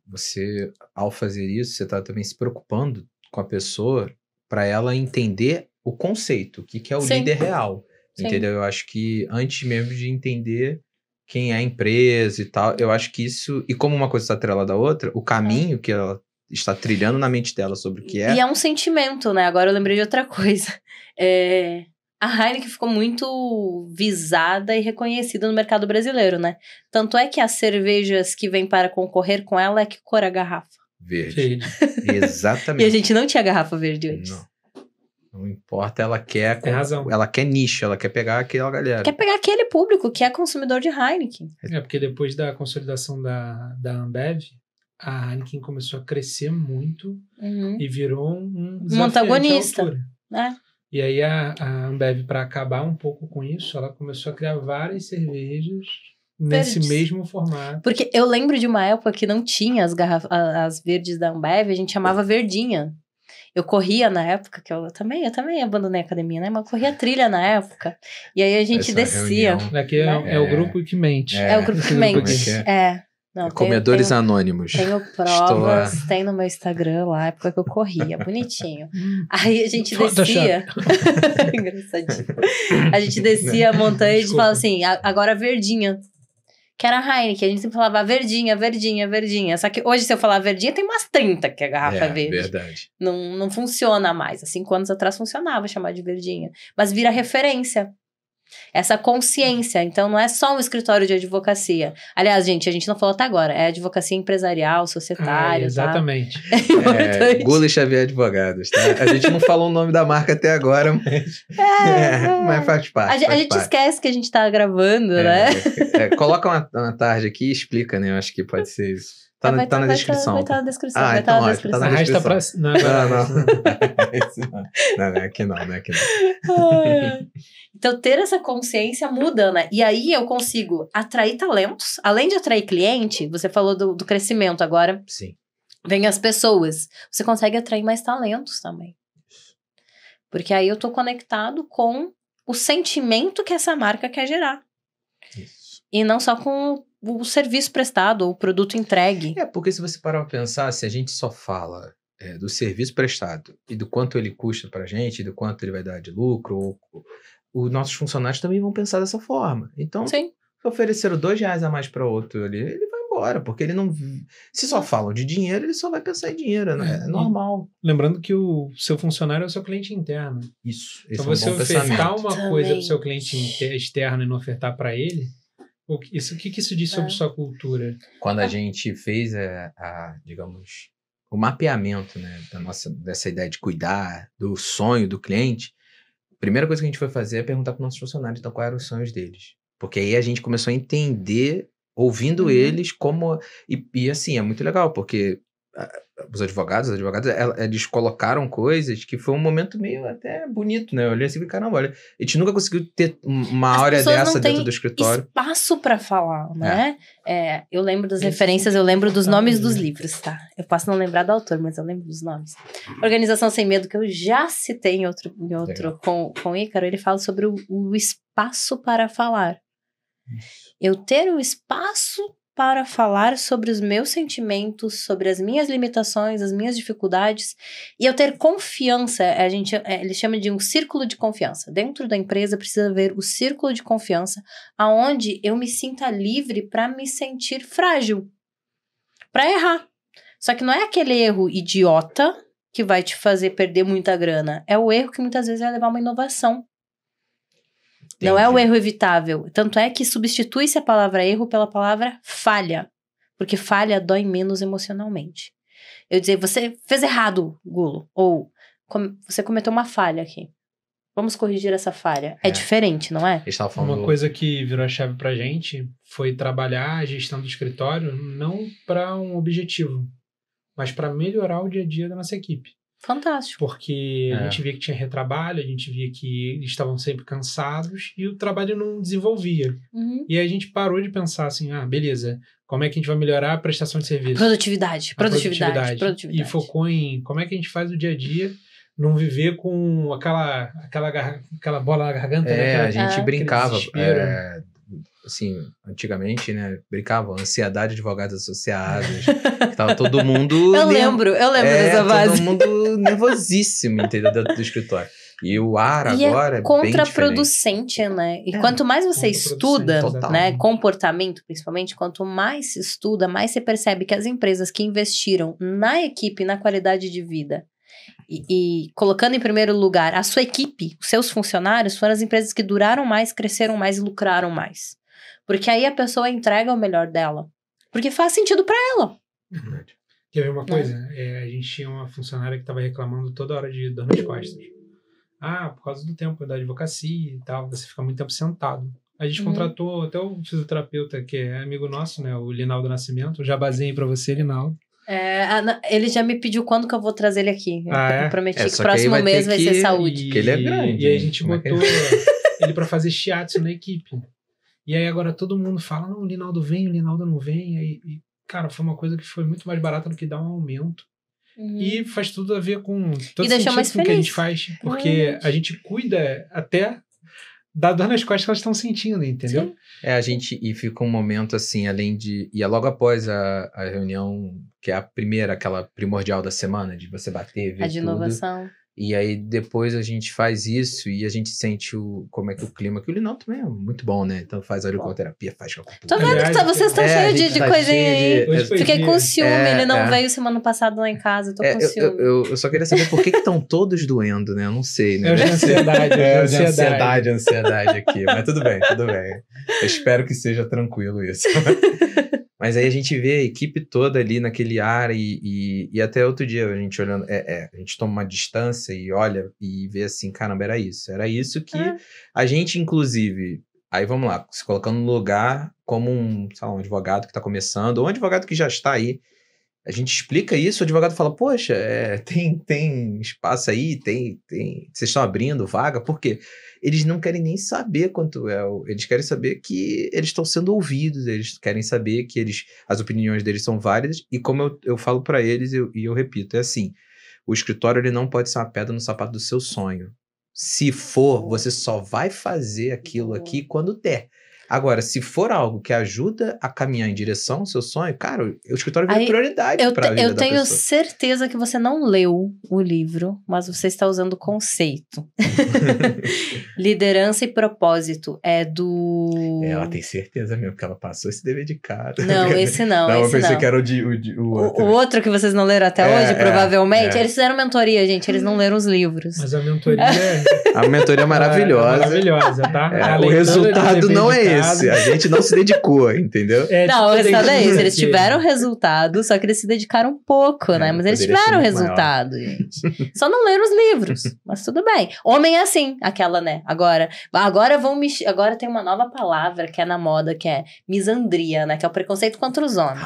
você, ao fazer isso, você está também se preocupando com a pessoa para ela entender o conceito, o que é o Sim. líder real. Sim. Entendeu? Eu acho que antes mesmo de entender quem é a empresa e tal, eu acho que isso... E como uma coisa está atrelada à outra, o caminho que ela está trilhando na mente dela sobre o que é... E é um sentimento, né? Agora eu lembrei de outra coisa. A Heineken ficou muito visada e reconhecida no mercado brasileiro, né? Tanto é que as cervejas que vêm para concorrer com ela, que cor a garrafa? Verde. Verde. Exatamente. E a gente não tinha garrafa verde antes. Não importa, ela quer... Tem razão. Ela quer nicho, ela quer pegar aquela galera. Quer pegar aquele público que é consumidor de Heineken. Porque depois da consolidação da Ambev, a Heineken começou a crescer muito e virou um desafiante antagonista. à altura. Né? E aí a Ambev, para acabar um pouco com isso, ela começou a criar várias cervejas nesse Verdes. mesmo formato. Porque eu lembro de uma época que não tinha as verdes da Ambev, a gente chamava verdinha. Eu corria na época, que eu também abandonei a academia, né? Mas eu corria trilha na época. E aí a gente Essa descia. reunião. Aqui é o grupo que mente. É o grupo que mente. Como é que Não, Comedores Anônimos. Tenho provas, tem no meu Instagram lá, a época que eu corria, bonitinho. Aí a gente descia. Engraçadinho. A gente descia a montanha e falava assim, agora verdinha. Que era a Heineken, a gente sempre falava verdinha, verdinha, verdinha. Só que hoje, se eu falar verdinha, tem umas 30 que a garrafa é verde. Verdade. Não funciona mais. Há 5 anos atrás funcionava chamar de verdinha. Mas vira referência. Essa consciência. Então, não é só um escritório de advocacia. Aliás, gente, a gente não falou até agora. É advocacia empresarial, societária. Exatamente. Tá? Gula e Xavier Advogados, tá? A gente não falou o nome da marca até agora, mas faz parte. A gente esquece que a gente tá gravando, né? Coloca uma tarde aqui e explica, né? Eu acho que pode ser isso. Tá na descrição. Vai estar na descrição. Ah, vai então estar na ótimo, descrição. tá na Arrasta pra... Não é aqui não. Então, ter essa consciência muda, né? E aí eu consigo atrair talentos. Além de atrair cliente, você falou do crescimento agora. Sim. Vem as pessoas. Você consegue atrair mais talentos também. Porque aí eu tô conectado com o sentimento que essa marca quer gerar. Isso. E não só com o serviço prestado ou o produto entregue. Porque se você parar pra pensar, se a gente só fala do serviço prestado e do quanto ele custa pra gente, e do quanto ele vai dar de lucro, os nossos funcionários também vão pensar dessa forma. Então, Sim. Se ofereceram R$2 a mais para outro ali, ele vai embora, porque ele não... Se só falam de dinheiro, ele só vai pensar em dinheiro, né? É normal. Lembrando que o seu funcionário é o seu cliente interno. Isso, esse Então é um você bom ofertar pensamento. uma coisa para o seu cliente externo e não ofertar para ele, o que isso diz sobre sua cultura? Quando a gente fez digamos, o mapeamento, né, dessa ideia de cuidar do sonho do cliente, a primeira coisa que a gente foi fazer é perguntar para os nossos funcionários, então, quais eram os sonhos deles. Porque aí a gente começou a entender, ouvindo eles, como... E assim, é muito legal, porque os advogados, eles colocaram coisas que foi um momento meio até bonito, né? Eu olhei assim e falei, caramba, olha, a gente nunca conseguiu ter uma áurea dessa dentro do escritório. Espaço para falar, né? Eu lembro das referências, eu lembro dos nomes dos livros, tá? Eu posso não lembrar do autor, mas eu lembro dos nomes. Organização Sem Medo, que eu já citei em outro com o Ícaro, ele fala sobre o espaço para falar. Eu ter um espaço para falar sobre os meus sentimentos, sobre as minhas limitações, as minhas dificuldades, e eu ter confiança, ele chama de um círculo de confiança. Dentro da empresa precisa haver o círculo de confiança, aonde eu me sinta livre para me sentir frágil, para errar. Só que não é aquele erro idiota que vai te fazer perder muita grana, é o erro que muitas vezes vai levar a uma inovação. Entendi. Não é o erro evitável. Tanto é que substitui-se a palavra erro pela palavra falha. Porque falha dói menos emocionalmente. Eu dizer, você fez errado, Gulo. Ou, você cometeu uma falha aqui. Vamos corrigir essa falha. É diferente, não é? Uma coisa que virou a chave pra gente foi trabalhar a gestão do escritório não para um objetivo, mas para melhorar o dia a dia da nossa equipe. Fantástico. Porque a gente via que tinha retrabalho, a gente via que eles estavam sempre cansados e o trabalho não desenvolvia. E aí a gente parou de pensar assim, beleza, como é que a gente vai melhorar a prestação de serviço? Produtividade. E focou em como é que a gente faz o dia a dia, não viver com aquela bola na garganta. Né? A gente brincava. Assim, antigamente, né, brincavam, ansiedade de advogados associados, que tava todo mundo... Eu lembro dessa base. Todo mundo nervosíssimo, entendeu, dentro do escritório. E o ar agora é contraproducente, né? E quanto mais você estuda, né, comportamento principalmente, quanto mais se estuda, mais você percebe que as empresas que investiram na equipe, na qualidade de vida, e colocando em primeiro lugar a sua equipe, os seus funcionários, foram as empresas que duraram mais, cresceram mais e lucraram mais. Porque aí a pessoa entrega o melhor dela. Porque faz sentido pra ela. Quer ver uma coisa? A gente tinha uma funcionária que estava reclamando toda hora de dor nas costas. Por causa do tempo da advocacia e tal, você fica muito tempo sentado. A gente contratou até o fisioterapeuta, que é amigo nosso, né? O Linaldo Nascimento. Já baseei pra você, Linaldo. Ele já me pediu quando que eu vou trazer ele aqui. Eu prometi que o próximo mês vai ser saúde. Que ele é grande. E aí a gente botou ele pra fazer shiatsu na equipe. E aí agora todo mundo fala, não, o Linaldo vem, o Linaldo não vem. E cara, foi uma coisa que foi muito mais barata do que dar um aumento. E faz tudo a ver com todo sentido com o que a gente faz. Porque a gente cuida até da dor nas costas que elas estão sentindo, entendeu? Sim. E fica um momento assim, além de... E é logo após a reunião, que é a primeira, aquela primordial da semana, de você bater, ver a de tudo. inovação. E aí depois a gente faz isso e a gente sente como é que o clima... Que o Linaldo também é muito bom, né? Então faz auriculoterapia, faz acupuntura. Tô vendo que vocês estão cheios de coisinha aí. Fiquei com ciúme, ele não veio semana passada lá em casa, eu tô com ciúme. Eu só queria saber por que estão todos doendo, né? Eu não sei, né? Ansiedade aqui. Mas tudo bem. Eu espero que seja tranquilo isso. Mas aí a gente vê a equipe toda ali naquele ar e até outro dia a gente olhando, a gente toma uma distância e olha e vê assim, caramba, era isso que a gente inclusive, aí vamos lá, se colocando no lugar como um advogado que está começando, ou um advogado que já está aí, a gente explica isso, o advogado fala, poxa, tem espaço aí, vocês estão abrindo vaga, por quê? Eles não querem nem saber quanto é, eles querem saber que eles estão sendo ouvidos, eles querem saber que as opiniões deles são válidas, e como eu falo para eles, e eu repito, é assim, o escritório ele não pode ser uma pedra no sapato do seu sonho. Se for, você só vai fazer aquilo aqui quando der. Agora, se for algo que ajuda a caminhar em direção ao seu sonho, cara, o escritório vira prioridade pra vida Eu da tenho pessoa. certeza que você não leu o livro, mas você está usando o conceito. Liderança e Propósito é do... Ela tem certeza mesmo que ela passou esse dever de casa. Não, esse não, Não, eu esse pensei não. que era o outro. O outro que vocês não leram até hoje, provavelmente. é. Eles fizeram mentoria, gente. Eles não leram os livros. Mas a mentoria A mentoria é maravilhosa. É maravilhosa, tá? A O leitura resultado de não dever é de casa. esse. A gente não se dedicou, entendeu? Não, o resultado é esse. Eles aqui. tiveram resultado, só que eles se dedicaram um pouco, né? Mas eles poderia ser tiveram muito resultado, gente. Só não leram os livros. Mas tudo bem. Homem é assim, aquela, né? Agora agora tem uma nova palavra que é na moda, que é misandria, né? Que é o preconceito contra os homens.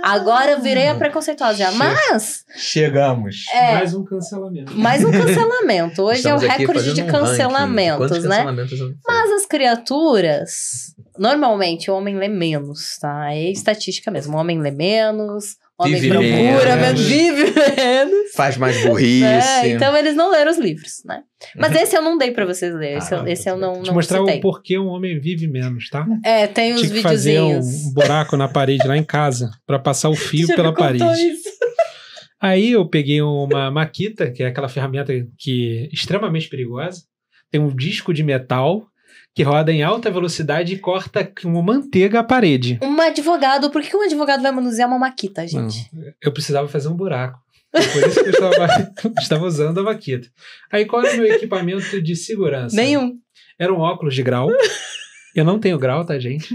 Agora eu virei a preconceituosa já. Mas Chegamos. Mais um cancelamento. mais um cancelamento. Hoje Estamos é o aqui recorde fazendo de um ranking. cancelamentos, Quantos né? cancelamentos eu não sei? Mas as criaturas, normalmente o homem lê menos, tá? É estatística mesmo. O homem lê menos, o homem Vive procura menos. vive menos. Faz mais burrice. Né? Então eles não leram os livros, né? Mas esse eu não dei pra vocês lerem. Esse eu não Te mostrar citei. o porquê um homem vive menos, tá? Tem os Tinha que fazer videozinhos. um buraco na parede lá em casa pra passar o fio Já pela me contou parede. isso. Aí eu peguei uma Makita, que é aquela ferramenta que é extremamente perigosa. Tem um disco de metal que roda em alta velocidade e corta com manteiga a parede. Um advogado, por que um advogado vai manusear uma Makita, gente? Não, eu precisava fazer um buraco. Por isso que eu estava usando a Makita. Aí qual era o meu equipamento de segurança? Nenhum. Era um óculos de grau. Eu não tenho grau, tá, gente?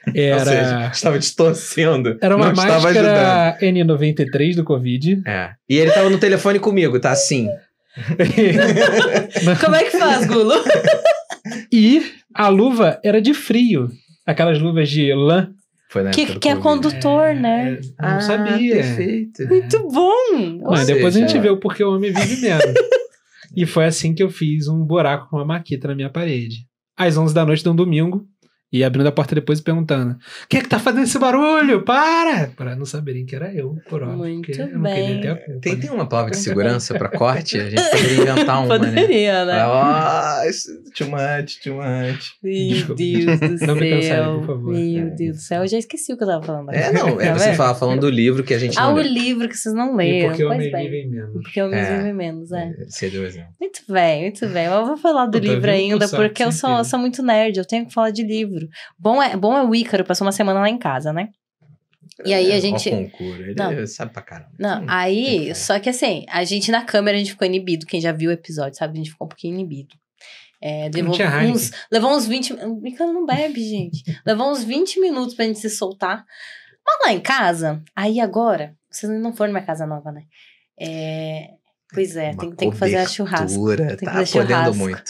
Ou seja, estava distorcendo. Era uma não estava máscara ajudando. N93 do Covid. E ele tava no telefone comigo, tá assim. Como é que faz, Gulo? E a luva era de frio. Aquelas luvas de lã. Foi na época do Que é Covid. condutor, né? Não sabia. Perfeito. Muito bom! Mas depois a seja, gente vê o porquê o homem vive menos. E foi assim que eu fiz um buraco com uma Makita na minha parede. Às 11 da noite de um domingo. E abrindo a porta depois e perguntando: quem é que tá fazendo esse barulho? Para não saberem que era eu, por óbvio. Muito porque eu não bem. queria ter a culpa. Tem uma palavra de segurança pra corte? A gente poderia inventar uma, né? Poderia, né? Too much. Meu Desculpa. Deus do Não me cancelem, céu. por favor. Meu Deus do céu. Eu já esqueci o que eu tava falando. Você vendo? estava falando do livro que a gente não o leu. livro que vocês não E leram. porque o Pois homem bem. vive menos. Porque homens vivem menos, Você deu exemplo. Muito bem, muito bem. Mas eu vou falar do Puta, livro viu? ainda, Saco, porque eu certeza. sou muito nerd, eu tenho que falar de livro. Bom é o Ícaro, passou uma semana lá em casa, né? E aí a gente... Ó, concurso. Ele Não. sabe pra caramba. Não, aí, só que assim, a gente na câmera, a gente ficou inibido. Quem já viu o episódio, sabe? A gente ficou um pouquinho inibido. Não tinha Heineken. Levou uns 20... O Ícaro não bebe, gente. Levou uns 20 minutos pra gente se soltar. Mas lá em casa, aí agora... Vocês não foram na minha casa nova, né? Pois é, tem que fazer a churrasco. Tem que Tá fazer podendo churrasco. muito.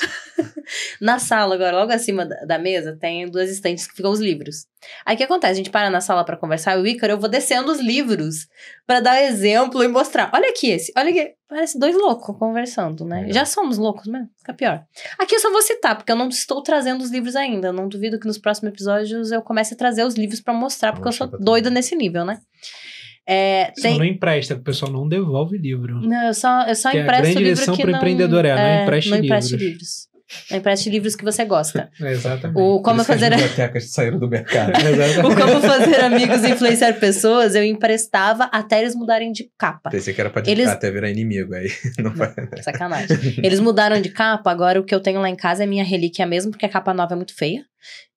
Na sala agora, logo acima da mesa, tem 2 estantes que ficam os livros. Aí o que acontece? A gente para na sala pra conversar, o Ícaro, eu vou descendo os livros pra dar exemplo e mostrar. Olha aqui esse, olha aqui. Parece 2 loucos conversando, né? Legal. Já somos loucos mesmo, fica pior. Aqui eu só vou citar, porque eu não estou trazendo os livros ainda. Eu não duvido que nos próximos episódios eu comece a trazer os livros pra mostrar, porque eu sou doida nesse nível, né? Só não empresta, que o pessoal não devolve livro. Não, eu só Que é a empresto grande livro lição que pro não... empreendedor não empreste não empreste livros. livros. Não empreste livros que você gosta. Exatamente. Como fazer... As bibliotecas saíram do mercado. O Como Fazer Amigos e Influenciar Pessoas, eu emprestava até eles mudarem de capa. Pensei que era pra Eles- até virar inimigo aí. Não vai. Sacanagem. Eles mudaram de capa, agora o que eu tenho lá em casa é minha relíquia mesmo, porque a capa nova é muito feia.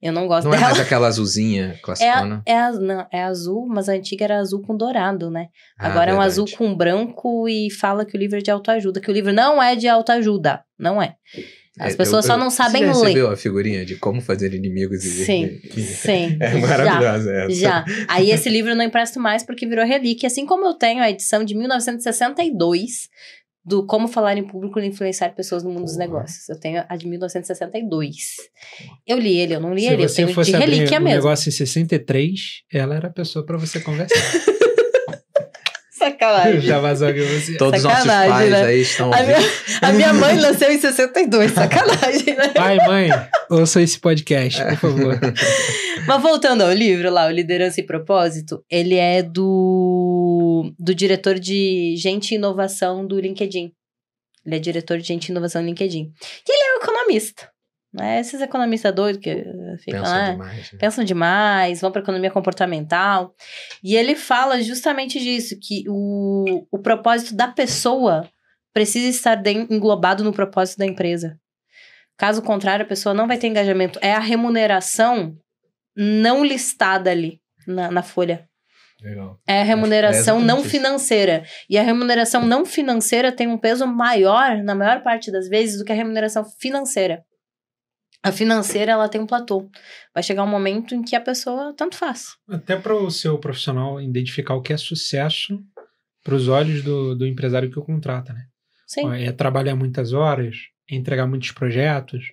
Eu não gosto Não é dela. mais aquela azulzinha classicona. Não, é azul, mas a antiga era azul com dourado, né? Ah, Agora é um verdade. azul com branco e fala que o livro é de autoajuda, que o livro não é de autoajuda. Não é. As pessoas só não sabem Você já ler. recebeu a figurinha de como fazer inimigos e... Sim. É maravilhosa essa. Já. Aí esse livro eu não empresto mais porque virou relíquia. Assim como eu tenho a edição de 1962 do Como Falar em Público e Influenciar Pessoas no Mundo dos Negócios. Eu tenho a de 1962. Eu li ele, eu não li Se ele. Eu você tenho de fosse abrir relíquia um mesmo. negócio em 63, ela era a pessoa pra você conversar. Sacanagem. Já vazou aqui você. Todos os nossos Sacanagem, pais né? aí estão A minha mãe nasceu em 62. Sacanagem, né? Pai, mãe, ouça esse podcast, por favor. Mas voltando ao livro lá, o Liderança e Propósito, ele é do diretor de Gente e Inovação do LinkedIn. Ele é diretor de Gente e Inovação do LinkedIn. E ele é um economista, né? Esses economistas doidos que ficam, Pensam demais, né? Pensam demais, vão para economia comportamental. E ele fala justamente disso, que o propósito da pessoa precisa estar englobado no propósito da empresa. Caso contrário, a pessoa não vai ter engajamento. É a remuneração não listada ali na folha. Legal. É a remuneração não isso. financeira. E a remuneração não financeira tem um peso maior, na maior parte das vezes, do que a remuneração financeira. A financeira, ela tem um platô. Vai chegar um momento em que a pessoa tanto faz. Até para o seu profissional identificar o que é sucesso para os olhos do empresário que o contrata, né? Sim. É trabalhar muitas horas, é entregar muitos projetos,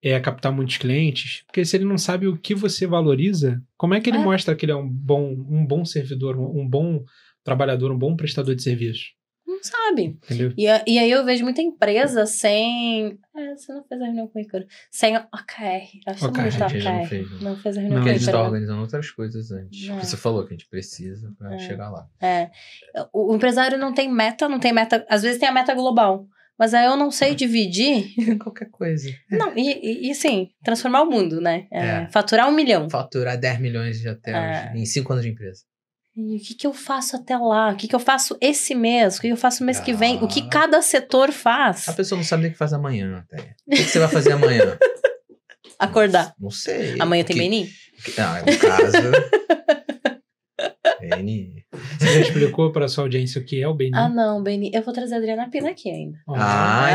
é captar muitos clientes. Porque se ele não sabe o que você valoriza, como é que ele mostra que ele é um bom servidor, um bom trabalhador, um bom prestador de serviço? Não sabe. Entendeu? E aí eu vejo muita empresa sem... você não fez a reunião com o Ícaro. Sem OKR. Acho que A gente ainda não fez. Né? Não fez a reunião Não. com Porque o a gente Ícaro. tá organizando outras coisas antes. Não. Você falou que a gente precisa pra chegar lá. O empresário não tem meta. Às vezes tem a meta global. Mas aí eu não sei dividir. Qualquer coisa. Não, e assim, transformar o mundo, né? Faturar 1 milhão. Faturar 10 milhões até hoje, em 5 anos de empresa. E o que eu faço até lá? O que eu faço esse mês? O que eu faço mês que vem? O que cada setor faz? A pessoa não sabe nem o que faz amanhã. Até. O que você vai fazer amanhã? Acordar. Não sei. Amanhã tem BNI? Não, é um caso... BNI. Você já explicou para a sua audiência o que é o BNI? Ah, não, BNI. Eu vou trazer a Adriana Pina aqui ainda.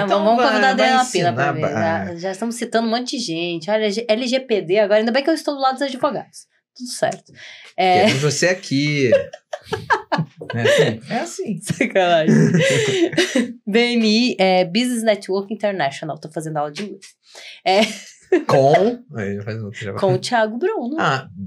Então vamos convidar a Adriana Pina ensinar, pra ver. Já estamos citando um monte de gente. Olha, LGPD agora. Ainda bem que eu estou do lado dos advogados. Tudo certo. Queremos você aqui. É assim. Sacanagem. BNI é Business Network International. Tô fazendo aula de inglês. Com o Thiago Bruno.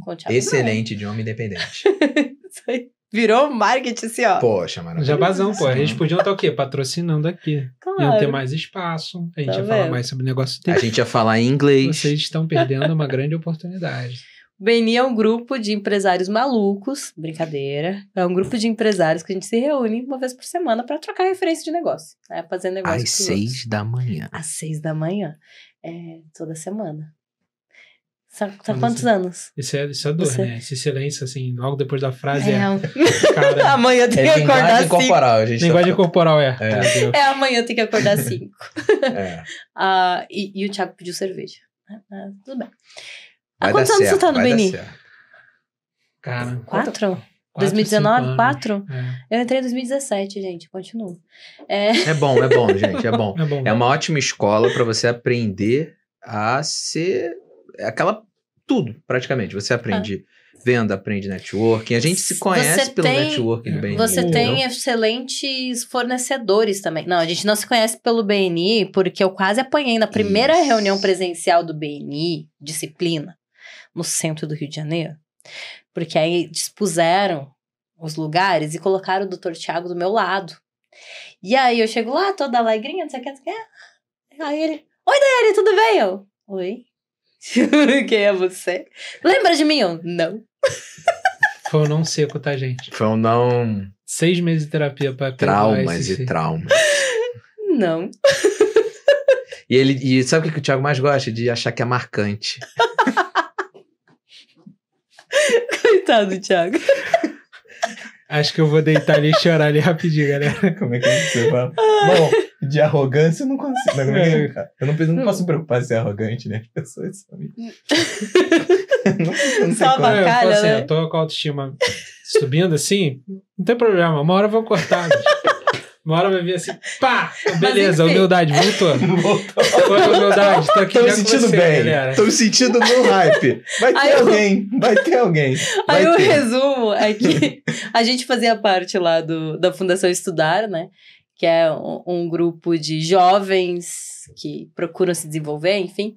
Com o Thiago excelente Bruno. Idioma independente. Isso aí. Virou marketing assim, ó. Poxa, maravilhoso. Jabazão, pô. A gente podia estar o quê? Patrocinando aqui. Claro. Iam ter mais espaço. A gente ia falar mais sobre o negócio dele. A gente ia falar em inglês. Vocês estão perdendo uma grande oportunidade. O BNI é um grupo de empresários malucos. Brincadeira. É um grupo de empresários que a gente se reúne uma vez por semana para trocar referência de negócio. Fazer negócio. Às 6 da manhã. Às 6 da manhã. Toda semana. Sabe quantos anos? Isso é dor, né? Esse silêncio, assim, logo depois da frase cara, amanhã tem que acordar 5. Corporal, linguagem corporal, amanhã tem que acordar 5. E o Thiago pediu cerveja. Tudo bem. Há quantos anos você tá no BNI? Cara, 4? 2019, 4? Eu entrei em 2017, gente. Continuo. É bom, gente. É bom. É uma ótima escola para você aprender a ser aquela... Tudo, praticamente. Você aprende venda, aprende networking. A gente se conhece pelo networking do BNI. Você tem excelentes fornecedores também. Não, a gente não se conhece pelo BNI porque eu quase apanhei na primeira reunião presencial do BNI, disciplina, no centro do Rio de Janeiro. Porque aí dispuseram os lugares e colocaram o Dr. Thiago do meu lado. E aí eu chego lá, toda alegrinha, não sei o que. Aí ele, oi, Daiane, tudo bem? Eu, oi. Quem é você? Lembra de mim? Eu, não. Foi um não seco, tá, gente? Foi um não... 6 meses de terapia pra... Traumas. Não. E sabe o que o Thiago mais gosta? De achar que é marcante. Coitado do Thiago. Acho que eu vou deitar ali e chorar ali rapidinho, galera. Como é que você fala? Bom, de arrogância eu não consigo. Eu não posso me preocupar se é arrogante, né? As pessoas são... não só avacalha, assim, né? Eu tô com a autoestima subindo assim, não tem problema. Uma hora eu vou cortar, uma hora vai vir assim, pá! Beleza, humildade, voltou. Foi humildade, tô aqui. Tô me sentindo bem, galera. Tô me sentindo no hype. Vai ter alguém. Aí o resumo é que a gente fazia parte lá da Fundação Estudar, né? Que é um grupo de jovens que procuram se desenvolver, enfim.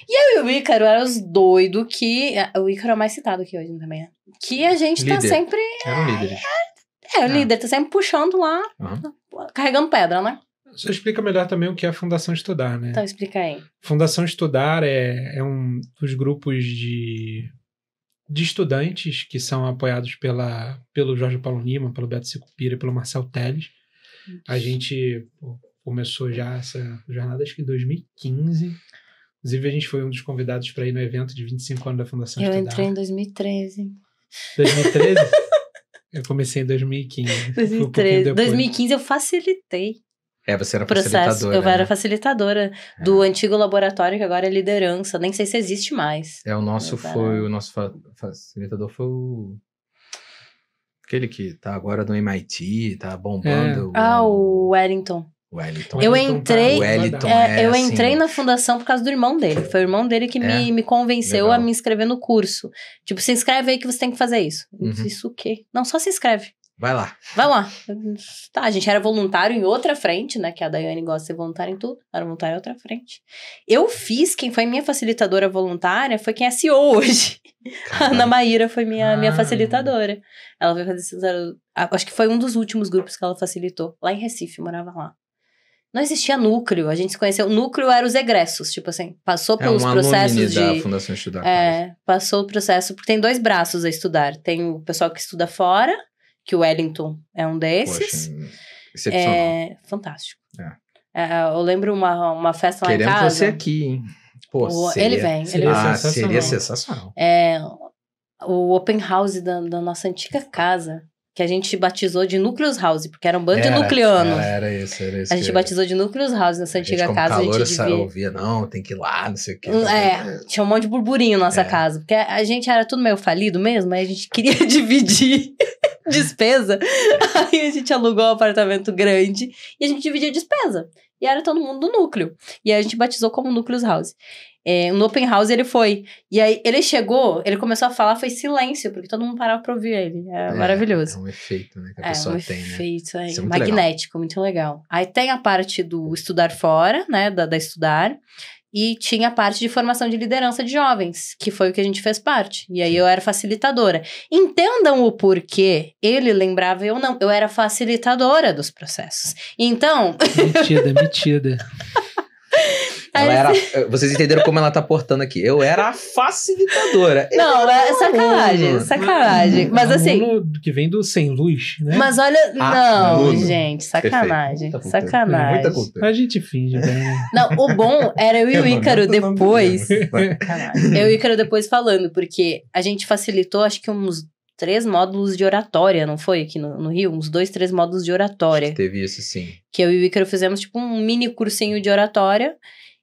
E eu e o Ícaro eram os doidos que... O Ícaro é mais citado aqui hoje também, né? Que a gente tá sempre... Era um líder. O líder tá sempre puxando lá, carregando pedra, né? Você explica melhor também o que é a Fundação Estudar, né? Então explica aí. Fundação Estudar é um dos grupos de estudantes que são apoiados pelo Jorge Paulo Lima, pelo Beto Sicupira e pelo Marcel Telles. A gente começou já essa jornada, acho que em 2015. Inclusive, a gente foi um dos convidados para ir no evento de 25 anos da Fundação Eu Estudar. entrei em 2013. 2013? Eu comecei em 2015. Foi um pouquinho 2013. depois. 2015 eu facilitei Você era o processo. facilitadora. Eu era né? facilitadora do antigo laboratório, que agora é liderança. Nem sei se existe mais. O nosso Mas era- foi... O nosso facilitador foi o... Aquele que tá agora no MIT, tá bombando. O Wellington. Wellington. Eu Wellington entrei- O Wellington eu assim, entrei na fundação por causa do irmão dele. Foi o irmão dele que me convenceu Legal. a me inscrever no curso. Tipo, se inscreve aí que você tem que fazer isso. Eu disse, Uhum. isso o quê? Não, só se inscreve. Vai lá. Vai lá. Tá, a gente era voluntário em outra frente, né? Que a Daiane gosta de ser voluntária em tudo. Era voluntária em outra frente. Eu fiz, quem foi minha facilitadora voluntária foi quem é CEO hoje. A Ana Maíra foi minha facilitadora. Ela foi facilitadora. Acho que foi um dos últimos grupos que ela facilitou. Lá em Recife, morava lá. Não existia núcleo, a gente se conheceu. O núcleo era os egressos, tipo assim, passou pelos processos da de. Fundação Estudar. quase. Passou o processo, porque tem 2 braços a estudar. Tem o pessoal que estuda fora, que o Wellington é um desses. Poxa, excepcional. É fantástico. Eu lembro uma festa lá Queremos em casa. você aqui, hein? Pô, Ele vem, ele seria vem. sensacional. Seria sensacional. O open house da nossa antiga casa, que a gente batizou de Núcleos House, porque era um bando de nucleanos. Era isso. A gente batizou de Núcleos House nessa antiga como casa. calor, A gente devia... ouvia, não, tem que ir lá, não sei o quê. Tinha um monte de burburinho na nossa casa. Porque a gente era tudo meio falido mesmo, aí a gente queria dividir despesa. Aí a gente alugou um apartamento grande e a gente dividia despesa. E era todo mundo do núcleo. E aí a gente batizou como Núcleos House. No Open House ele foi. E aí ele chegou, ele começou a falar, foi silêncio, porque todo mundo parava pra ouvir ele. Maravilhoso. É um efeito, né, que a pessoa tem, né? Efeito, Isso é muito magnético, muito legal. Aí tem a parte do estudar fora, né, da estudar, e tinha a parte de formação de liderança de jovens, que foi o que a gente fez parte. E aí eu era facilitadora. Entendam o porquê ele lembrava eu não. Eu era facilitadora dos processos. Então... Metida. Ela era, vocês entenderam como ela tá portando aqui. Eu era a facilitadora. Não, é sacanagem. Mas assim... Que vem do sem luz, né? Mas olha... Não, aluno. gente, sacanagem. Perfeito. Muita cultura. Sacanagem. Muita cultura. A gente finge, né? Não, o bom era eu e o Ícaro não depois... podemos. Eu e o Ícaro depois falando, porque a gente facilitou, acho que uns 3 módulos de oratória, não foi? Aqui no Rio? Uns 2, 3 módulos de oratória. Teve isso, sim. Que eu e o Ícaro fizemos tipo um mini cursinho de oratória.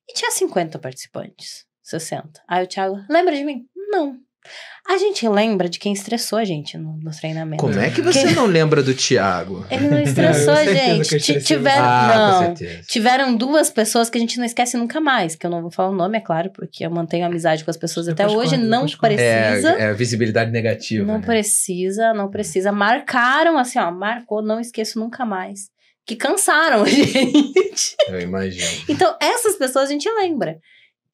E tinha 50 participantes. 60. Aí o Thiago, lembra de mim? Não. A gente lembra de quem estressou a gente no treinamento. Como é que você não lembra do Thiago? Ele não estressou a certeza que eu gente. estressei com certeza. Tiveram 2 pessoas que a gente não esquece nunca mais. Que eu não vou falar o nome, é claro, porque eu mantenho amizade com as pessoas até Depois hoje. conta, Não depois conta. precisa. É visibilidade negativa, Não né? não precisa. Marcaram assim, ó. Marcou, não esqueço nunca mais. Que cansaram a gente. Eu imagino. Então, essas pessoas a gente lembra.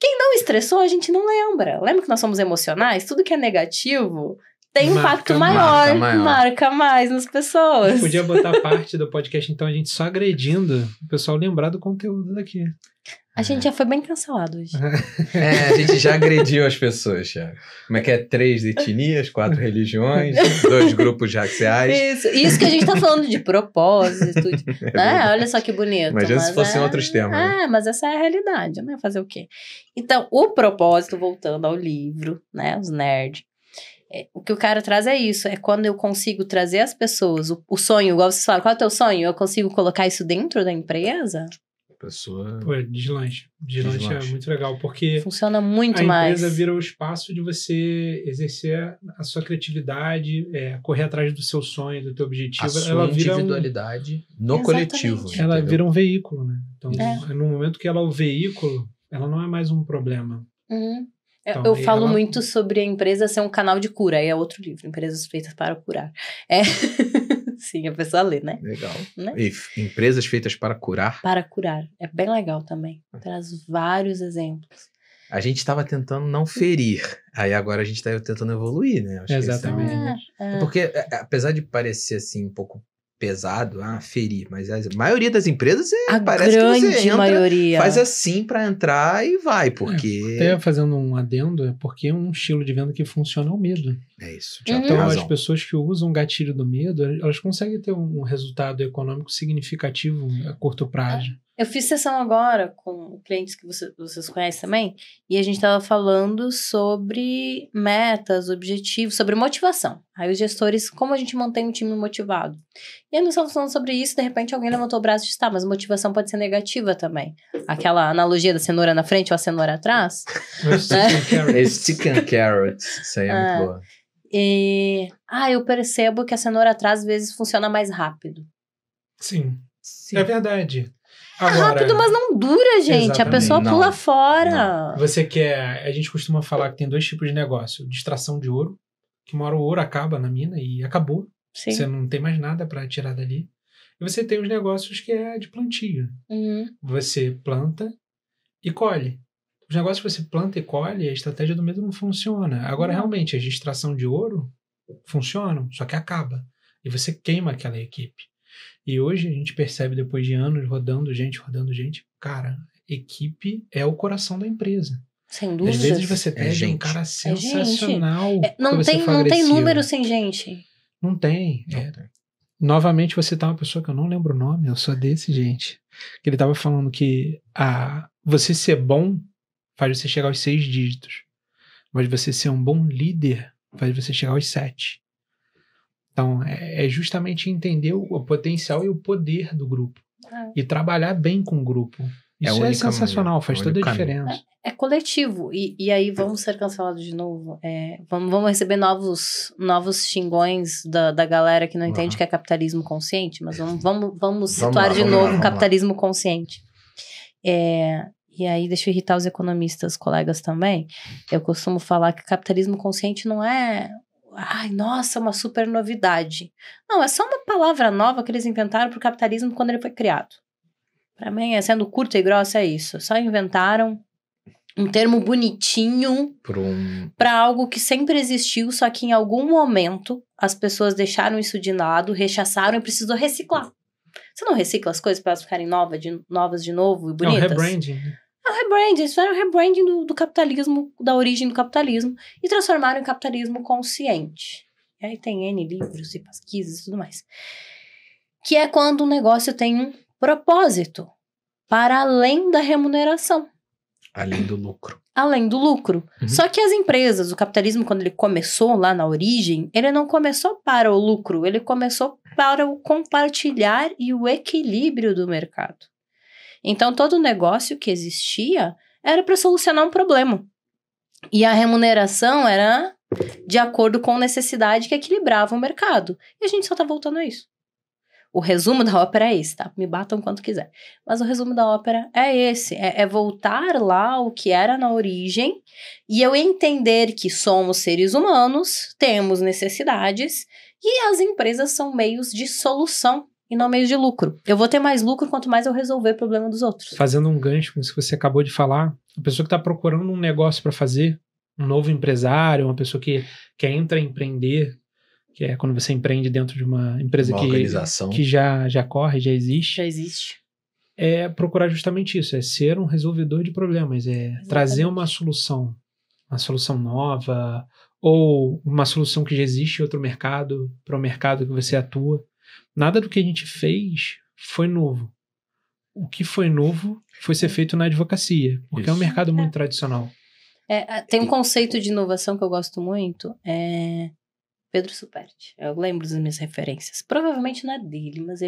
Quem não estressou, a gente não lembra. Lembra que nós somos emocionais? Tudo que é negativo tem impacto maior. Marca mais nas A pessoas. gente podia botar parte do podcast, então, a gente só agredindo o pessoal lembrar do conteúdo daqui. A gente já foi bem cancelado hoje. A gente já agrediu as pessoas, Thiago. Como é que é? 3 etnias, 4 religiões, 2 grupos raciais. Isso que a gente tá falando de propósito. Olha só que bonito. Imagina se fossem outros temas. Né? Mas essa é a realidade, né? Fazer o quê? Então, o propósito, voltando ao livro, né? Os nerds. O que o cara traz é isso. É quando eu consigo trazer as pessoas, o sonho, igual vocês falam, qual é o teu sonho? Eu consigo colocar isso dentro da empresa? Pessoa... Pô, deslanche. Deslanche é muito legal, porque funciona muito mais. A empresa vira o espaço de você exercer a sua criatividade, correr atrás do seu sonho, do teu objetivo. A sua ela vira individualidade no Exatamente. coletivo. Ela entendeu? vira um veículo, né? Então, no momento que ela é o veículo, ela não é mais um problema. Uhum. Então, eu falo muito sobre a empresa ser um canal de cura. Aí é outro livro, Empresas Feitas para Curar. Sim, a pessoa lê, né? Legal. Né? E empresas feitas para curar. Para curar. É bem legal também. Traz vários exemplos. A gente estava tentando não ferir. Aí agora a gente está tentando evoluir, né? Acho que Exatamente. Porque, apesar de parecer assim um pouco pesado, ferir, mas a maioria das empresas parece que você entra, maioria. faz assim para entrar e vai, porque... Até fazendo um adendo, é porque é um estilo de venda que funciona é o medo. É isso, Então as pessoas que usam o gatilho do medo, elas conseguem ter um resultado econômico significativo a curto prazo. Eu fiz sessão agora com clientes que vocês conhecem também, e a gente estava falando sobre metas, objetivos, sobre motivação. Aí os gestores, como a gente mantém um time motivado? E aí nós estávamos falando sobre isso, de repente alguém levantou o braço e disse, tá, mas motivação pode ser negativa também. Aquela analogia da cenoura na frente ou a cenoura atrás. Stick and carrots, isso aí é muito boa. Eu percebo que a cenoura atrás às vezes funciona mais rápido. Sim. Sim. É verdade. Agora, rápido, mas não dura, gente. Exatamente. A pessoa pula fora. Não. Você quer... A gente costuma falar que tem 2 tipos de negócio. Distração de ouro, que uma hora o ouro acaba na mina e acabou. Sim. Você não tem mais nada para tirar dali. E você tem os negócios que é de plantio. Você planta e colhe. Os negócios que você planta e colhe, a estratégia do medo não funciona. Agora, realmente, a distração de ouro funcionam, só que acaba. E você queima aquela equipe. E hoje a gente percebe, depois de anos rodando gente, cara, equipe é o coração da empresa. Sem dúvida. Às vezes você pede um cara sensacional. Não tem número sem gente. Não tem. Novamente você tá uma pessoa que eu não lembro o nome, eu sou desse, gente. Que ele tava falando que você ser bom faz você chegar aos 6 dígitos. Mas você ser um bom líder faz você chegar aos 7. Então, é justamente entender o potencial e o poder do grupo. E trabalhar bem com o grupo. Isso é sensacional, faz toda a diferença. É coletivo. E aí vamos ser cancelados de novo. Vamos receber novos xingões da galera que não entende que é capitalismo consciente, mas vamos situar de novo o capitalismo consciente. E aí, deixa eu irritar os economistas, colegas também. Eu costumo falar que capitalismo consciente não é... Ai, nossa, uma super novidade. Não, é só uma palavra nova que eles inventaram pro capitalismo quando ele foi criado. Pra mim, sendo curto e grosso, é isso. Só inventaram um termo bonitinho pra algo que sempre existiu, só que em algum momento as pessoas deixaram isso de lado, rechaçaram e precisou reciclar. Você não recicla as coisas pra elas ficarem novas de novo e bonitas? É um rebranding. É um rebranding, eles fizeram um rebranding do capitalismo, da origem do capitalismo, e transformaram em capitalismo consciente. E aí tem N livros e pesquisas e tudo mais. Que é quando o negócio tem um propósito, para além da remuneração. Além do lucro. Além do lucro. Só que as empresas, o capitalismo, quando ele começou lá na origem, ele não começou para o lucro, ele começou para o compartilhar e o equilíbrio do mercado. Então, todo negócio que existia era para solucionar um problema. E a remuneração era de acordo com necessidade que equilibrava o mercado. E a gente só tá voltando a isso. O resumo da ópera é esse, tá? Me batam quanto quiser. Mas o resumo da ópera é esse. É voltar lá ao que era na origem e eu entender que somos seres humanos, temos necessidades e as empresas são meios de solução e não meios de lucro. Eu vou ter mais lucro quanto mais eu resolver o problema dos outros. Fazendo um gancho com isso que você acabou de falar, a pessoa que está procurando um negócio para fazer, um novo empresário, uma pessoa que entra a empreender, que é quando você empreende dentro de uma empresa que já corre, já existe. Já existe. É procurar justamente isso, é ser um resolvedor de problemas, trazer uma solução nova, ou uma solução que já existe em outro mercado, para o mercado que você atua. Nada do que a gente fez foi novo. O que foi novo foi ser feito na advocacia, porque é um mercado muito tradicional. Tem um conceito de inovação que eu gosto muito, Pedro Superti. Eu lembro das minhas referências. Provavelmente não é dele, mas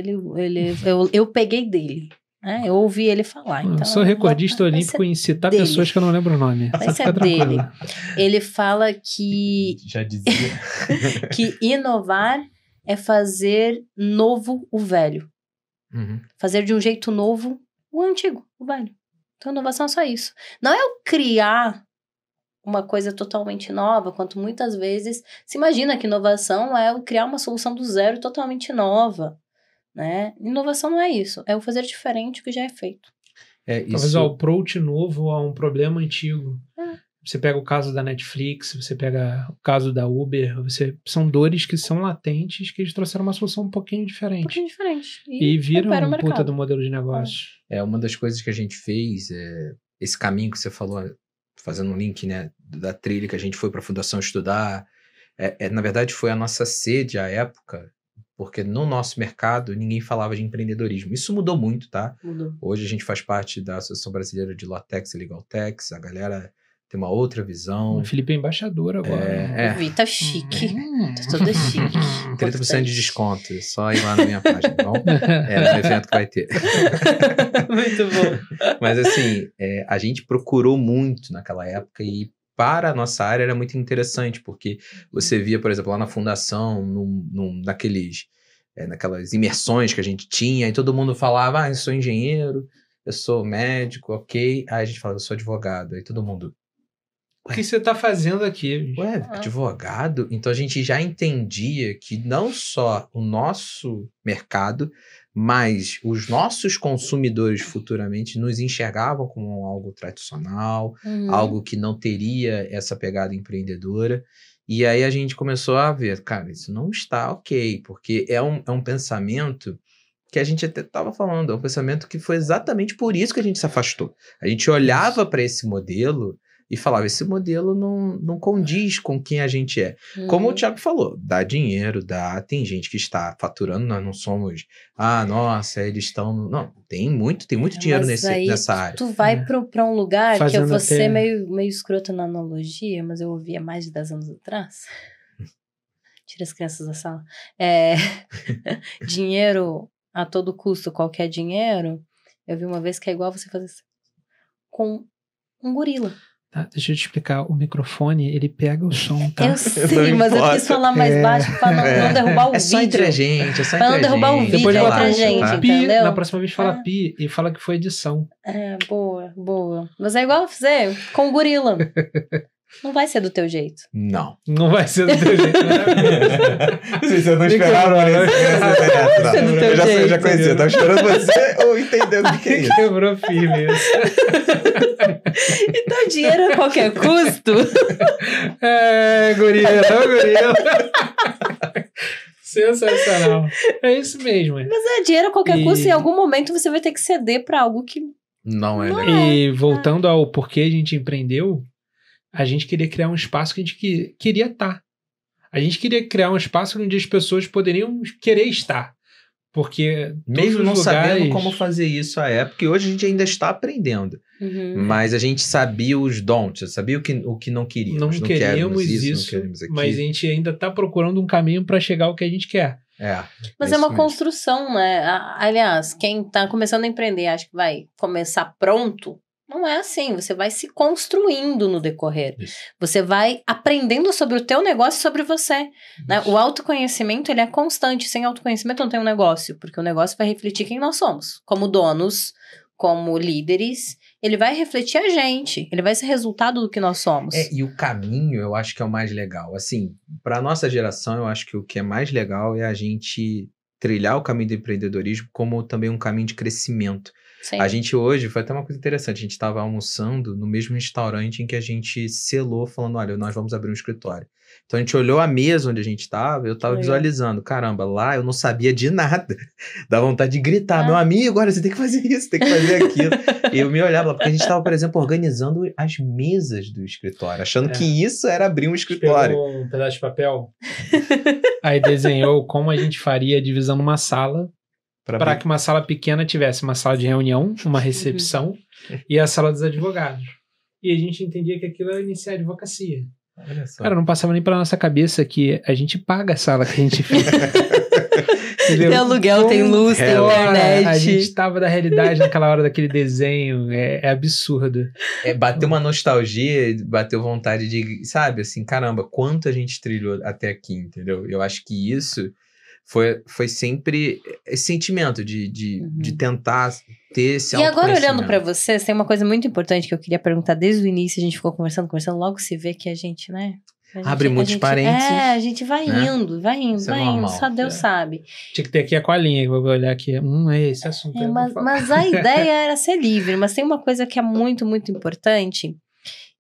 eu peguei dele. Né? Eu ouvi ele falar. Então, eu sou recordista olímpico em citar dele. Pessoas que eu não lembro o nome. Vai ser dele. Ele fala que... Já dizia. que inovar é fazer novo o velho. Fazer de um jeito novo o antigo, o velho. Então, inovação é só isso. Não é eu criar uma coisa totalmente nova, quanto muitas vezes se imagina que inovação é eu criar uma solução do zero totalmente nova, né? Inovação não é isso, é o fazer diferente o que já é feito. Talvez o approach novo a um problema antigo. Você pega o caso da Netflix, você pega o caso da Uber, são dores que são latentes, que eles trouxeram uma solução um pouquinho diferente. E viram um puta do modelo de negócio. Uma das coisas que a gente fez, esse caminho que você falou, fazendo um link, né, da trilha que a gente foi para a Fundação estudar, na verdade foi a nossa sede à época porque no nosso mercado ninguém falava de empreendedorismo. Isso mudou muito, tá? Mudou. Hoje a gente faz parte da Associação Brasileira de Latex e Legaltex, a galera tem uma outra visão. O Felipe é embaixador agora. Eu vi, tá chique. Tá toda chique. 30% de desconto, só ir lá na minha página, tá bom? No evento que vai ter. Muito bom. Mas assim, a gente procurou muito naquela época e para a nossa área era muito interessante, porque você via, por exemplo, lá na fundação, naquelas imersões que a gente tinha, e todo mundo falava, eu sou engenheiro, eu sou médico, ok. Aí a gente falava, eu sou advogado. Aí todo mundo... O que você tá fazendo aqui? Ué, advogado? Então a gente já entendia que não só o nosso mercado, mas os nossos consumidores futuramente nos enxergavam como algo tradicional, algo que não teria essa pegada empreendedora. E aí a gente começou a ver, cara, isso não está ok, porque é um pensamento que a gente até estava falando, é um pensamento que foi exatamente por isso que a gente se afastou. A gente olhava para esse modelo e falava, esse modelo não condiz com quem a gente é. Como o Thiago falou, dá dinheiro, tem gente que está faturando, nós não somos, nossa, eles estão... Não, tem muito dinheiro nessa área. Tu vai para um lugar Fazendo que eu vou ser meio escroto na analogia, mas eu ouvi há mais de 10 anos atrás. Tira as crianças da sala. Dinheiro a todo custo, qualquer dinheiro, eu vi uma vez que é igual você fazer com um gorila. Tá, deixa eu te explicar, o microfone, ele pega o som, tá? Eu sei, mas eu quis falar mais baixo pra não derrubar o vídeo. É só entre a gente, Pra não derrubar o vídeo Depois entre a fala gente, tá? entendeu? Na próxima vez fala pi e fala que foi edição. Boa. Mas é igual fazer com o gorila. Não vai ser do teu jeito. Não. Não vai ser do teu jeito, Vocês não esperaram Eu já conhecia, eu tava esperando você ou entendendo o que é isso. Quebrou firme isso. Então, dinheiro a qualquer custo. Gorila. Sensacional. É isso mesmo. Mas dinheiro a qualquer custo, em algum momento você vai ter que ceder pra algo que... Não é legal. E voltando ao porquê a gente empreendeu, a gente queria criar um espaço que a gente queria estar. A gente queria criar um espaço onde as pessoas poderiam querer estar. Porque mesmo não sabendo como fazer isso à época, e hoje a gente ainda está aprendendo. Mas a gente sabia os don'ts, sabia o que não queríamos. Não queremos isso, não queremos aquilo. Mas a gente ainda está procurando um caminho para chegar ao que a gente quer. Mas é uma construção, né? Aliás, quem está começando a empreender, acha que vai começar pronto. Não é assim, você vai se construindo no decorrer. Isso. Você vai aprendendo sobre o teu negócio e sobre você. Né? O autoconhecimento, ele é constante. Sem autoconhecimento não tem um negócio, porque o negócio vai refletir quem nós somos. Como donos, como líderes, ele vai refletir a gente. Ele vai ser resultado do que nós somos. E o caminho, eu acho que é o mais legal. Assim, para nossa geração, eu acho que o que é mais legal é a gente trilhar o caminho do empreendedorismo como também um caminho de crescimento. Sim. A gente hoje, foi até uma coisa interessante, a gente estava almoçando no mesmo restaurante em que a gente selou, falando, olha, nós vamos abrir um escritório. Então a gente olhou a mesa onde a gente estava, eu estava visualizando, caramba, lá eu não sabia de nada, dá vontade de gritar, meu amigo, olha, você tem que fazer isso, tem que fazer aquilo. E eu me olhava, porque a gente estava, por exemplo, organizando as mesas do escritório, achando que isso era abrir um escritório. Pegou um pedaço de papel, aí desenhou como a gente faria a divisão numa sala, para que uma sala pequena tivesse uma sala de reunião, uma recepção e a sala dos advogados. E a gente entendia que aquilo era iniciar a advocacia. Olha só. Cara, não passava nem pela nossa cabeça que a gente paga a sala que a gente fica. Tem aluguel, tem luz, tem internet. A gente estava da realidade naquela hora daquele desenho. É absurdo. Bateu uma nostalgia, bateu vontade de, sabe, assim, caramba, quanto a gente trilhou até aqui, entendeu? Eu acho que isso foi sempre esse sentimento de tentar ter esse autoconhecimento. E agora, olhando pra vocês, tem uma coisa muito importante que eu queria perguntar desde o início. A gente ficou conversando, logo se vê que a gente, né? Abre muitos parênteses. A gente vai indo, normal. só Deus sabe. Tinha que ter aqui a colinha, que eu vou olhar aqui. É esse assunto. Mas a ideia era ser livre. Mas tem uma coisa que é muito, muito importante,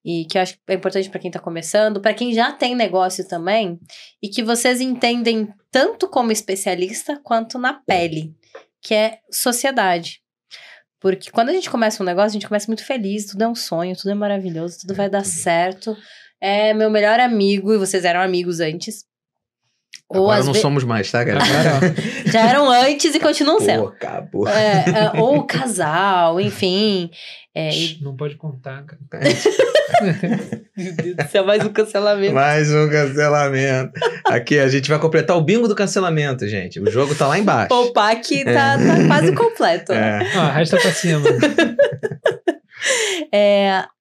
e que eu acho que é importante para quem está começando, para quem já tem negócio também, e que vocês entendem tanto como especialista quanto na pele, que é sociedade. Porque quando a gente começa um negócio, a gente começa muito feliz, tudo é um sonho, tudo é maravilhoso, tudo vai dar certo, é meu melhor amigo, e vocês eram amigos antes. Ou Agora às não ve- somos mais, tá, galera? Agora, Já eram antes e continuam sendo. Pô, acabou. Ou casal, enfim. não pode contar, cara. Meu Deus do céu, mais um cancelamento. Mais um cancelamento. Aqui, a gente vai completar o bingo do cancelamento, gente. O jogo tá lá embaixo. O pack tá quase completo. É. Arrasta pra cima.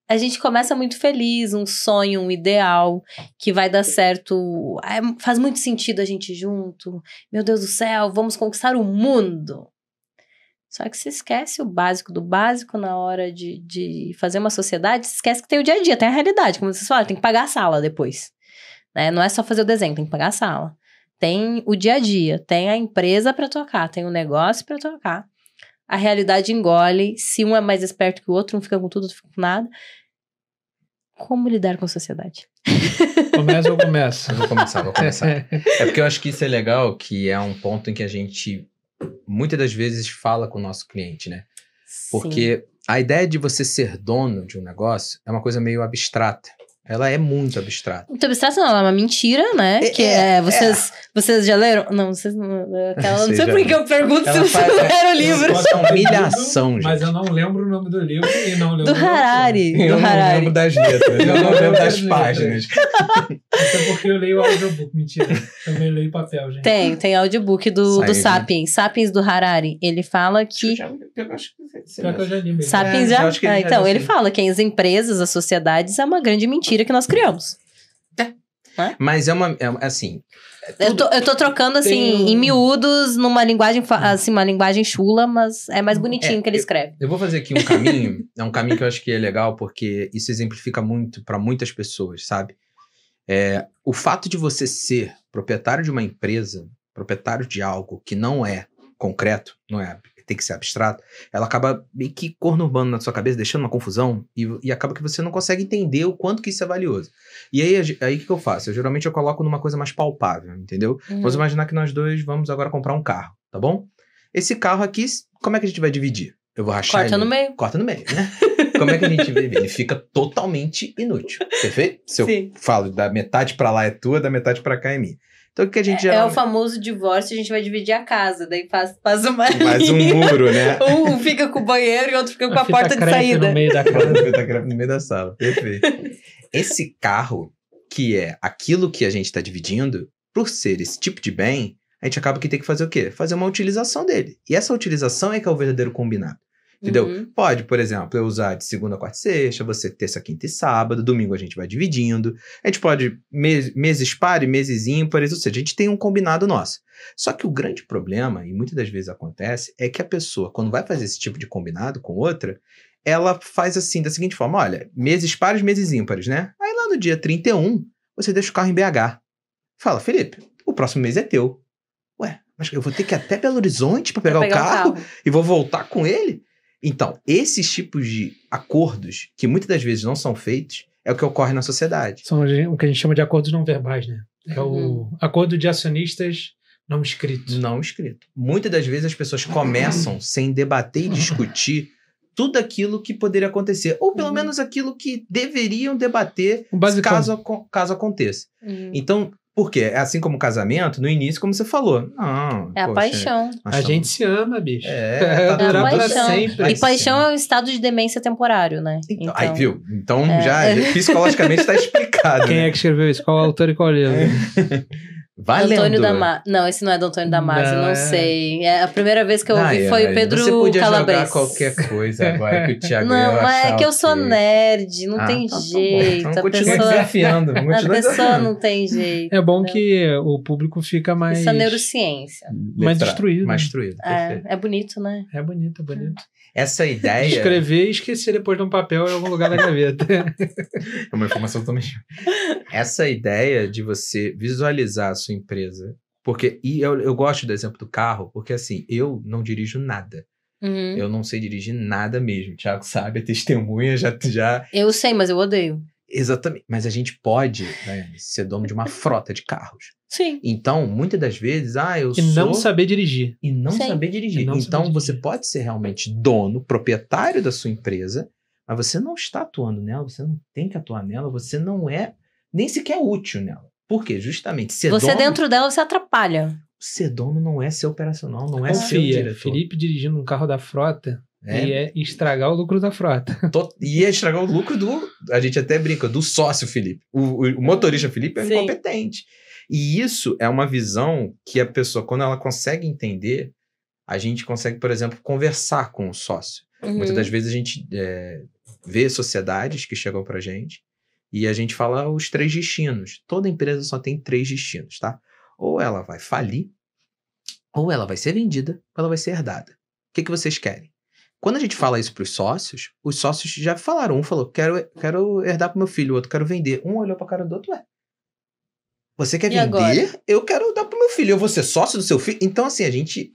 A gente começa muito feliz, um sonho, um ideal, que vai dar certo. Faz muito sentido a gente junto. Meu Deus do céu, vamos conquistar o mundo. Só que você esquece o básico do básico na hora de fazer uma sociedade, você esquece que tem o dia a dia, tem a realidade. Como vocês falaram, tem que pagar a sala depois. Né? Não é só fazer o desenho, tem que pagar a sala. Tem o dia a dia, tem a empresa para tocar, tem o negócio para tocar. A realidade engole, se um é mais esperto que o outro, um fica com tudo, outro fica com nada. Como lidar com a sociedade? Começa ou começa? Eu vou começar. É porque eu acho que isso é legal, que é um ponto em que a gente, muitas das vezes, fala com o nosso cliente, né? Porque a ideia de você ser dono de um negócio é uma coisa meio abstrata. Ela é muito abstrata. Muito abstrato não, ela é uma mentira, né? Vocês já leram? Não, vocês não... não sei por que eu pergunto se vocês leram o livro. É uma humilhação, gente. Mas eu não lembro o nome do livro e não lembro Do Harari. Eu não lembro das letras, eu não lembro das páginas. Até porque eu leio o audiobook, mentira. Também leio papel, gente. Tem audiobook do Sapiens. Sapiens do Harari. Ele fala que... Pior que eu já li mesmo. Sapiens eu já... acho que ele já então, disse. ele fala que as empresas, as sociedades, é uma grande mentira que nós criamos. Mas assim... Eu tô trocando, assim, em miúdos, numa linguagem, assim, uma linguagem chula, mas é mais bonitinho que ele escreve. Eu vou fazer aqui um caminho, é um caminho que eu acho que é legal, porque isso exemplifica muito para muitas pessoas, sabe? O fato de você ser proprietário de uma empresa, proprietário de algo que não é concreto, tem que ser abstrato, ela acaba meio que cornurbando na sua cabeça, deixando uma confusão, e acaba que você não consegue entender o quanto que isso é valioso. E aí o que eu faço? Geralmente eu coloco numa coisa mais palpável, entendeu? Vamos imaginar que nós dois vamos agora comprar um carro, tá bom? Esse carro aqui, como é que a gente vai dividir? Eu vou rachar Corta ele. no meio. Corta no meio, né? Como é que a gente vive? Ele fica totalmente inútil, perfeito? Se eu Sim. falo da metade pra lá é tua, da metade pra cá é minha. Então o que a gente É o famoso divórcio, a gente vai dividir a casa, daí faz uma mais um linha. muro, né? Um fica com o banheiro e outro fica com a fita porta de crepe saída. no meio da casa. No meio da sala, perfeito. Esse carro, que é aquilo que a gente está dividindo, por ser esse tipo de bem, a gente acaba que tem que fazer o quê? Fazer uma utilização dele. E essa utilização é que é o verdadeiro combinado. Entendeu? Pode, por exemplo, eu usar de segunda, quarta e sexta, você terça, quinta e sábado, domingo a gente vai dividindo. A gente pode meses pares, meses ímpares, ou seja, a gente tem um combinado nosso. Só que o grande problema, e muitas das vezes acontece, é que a pessoa, quando vai fazer esse tipo de combinado com outra, ela faz assim, da seguinte forma, olha, meses pares, meses ímpares, né? Aí lá no dia 31, você deixa o carro em BH. Fala, Felipe, o próximo mês é teu. Ué, mas eu vou ter que ir até Belo Horizonte para pegar o carro e vou voltar com ele? Então, esses tipos de acordos, que muitas das vezes não são feitos, é o que ocorre na sociedade. São o que a gente chama de acordos não verbais, né? É o acordo de acionistas não escrito. Não escrito. Muitas das vezes as pessoas começam sem debater e discutir tudo aquilo que poderia acontecer, ou pelo menos aquilo que deveriam debater caso aconteça. Então, por quê? É assim como o casamento, no início, como você falou. Não, a paixão. A gente se ama, bicho. Tá durar pra paixão. sempre. E paixão é um estado de demência temporário, né? Então, aí, viu? Então, já psicologicamente está explicado. Quem é que escreveu isso? Qual autor e qual livro? Antônio Damasio. Não, esse não é do Antônio Damasio, não sei. A primeira vez que eu ouvi foi o Pedro Você podia Calabres. Jogar qualquer coisa agora que o Thiago Não, é que eu sou nerd, não tem jeito. Então continua desafiando. A pessoa não tem jeito. É bom que o público fica mais... Isso é neurociência. Mais instruído. Mais instruído, perfeito. É bonito, né? É bonito, é bonito. Essa ideia... Escrever e esquecer depois de um papel em algum lugar da gaveta. É uma informação também. Essa ideia de você visualizar a sua empresa, porque, e eu gosto do exemplo do carro, porque assim, eu não dirijo nada. Eu não sei dirigir nada mesmo. O Thiago sabe, é testemunha, já... Eu sei, mas eu odeio. Exatamente. Mas a gente pode, né, ser dono de uma frota de carros. Sim. Então, muitas das vezes, não saber dirigir. E não saber dirigir. Então, você pode ser realmente dono, proprietário da sua empresa, mas você não está atuando nela, você não tem que atuar nela, você não é nem sequer útil nela. Por quê? Justamente, ser Você dono... dentro dela, você atrapalha. Ser dono não é ser operacional, não é ser o Confia, diretor. Felipe dirigindo um carro da frota ia estragar o lucro da frota. Ia estragar o lucro do... A gente até brinca, do sócio Felipe. O motorista Felipe é Sim. incompetente. E isso é uma visão que a pessoa, quando ela consegue entender, a gente consegue, por exemplo, conversar com o sócio. Muitas das vezes a gente vê sociedades que chegam pra gente e a gente fala os 3 destinos. Toda empresa só tem 3 destinos, tá? Ou ela vai falir, ou ela vai ser vendida, ou ela vai ser herdada. O que vocês querem? Quando a gente fala isso para os sócios já falaram. Um falou, quero herdar pro meu filho, o outro quero vender. Um olhou pra cara do outro, você quer E vender? agora? Eu quero dar pro meu filho. Eu vou ser sócio do seu filho? Então, assim, a gente...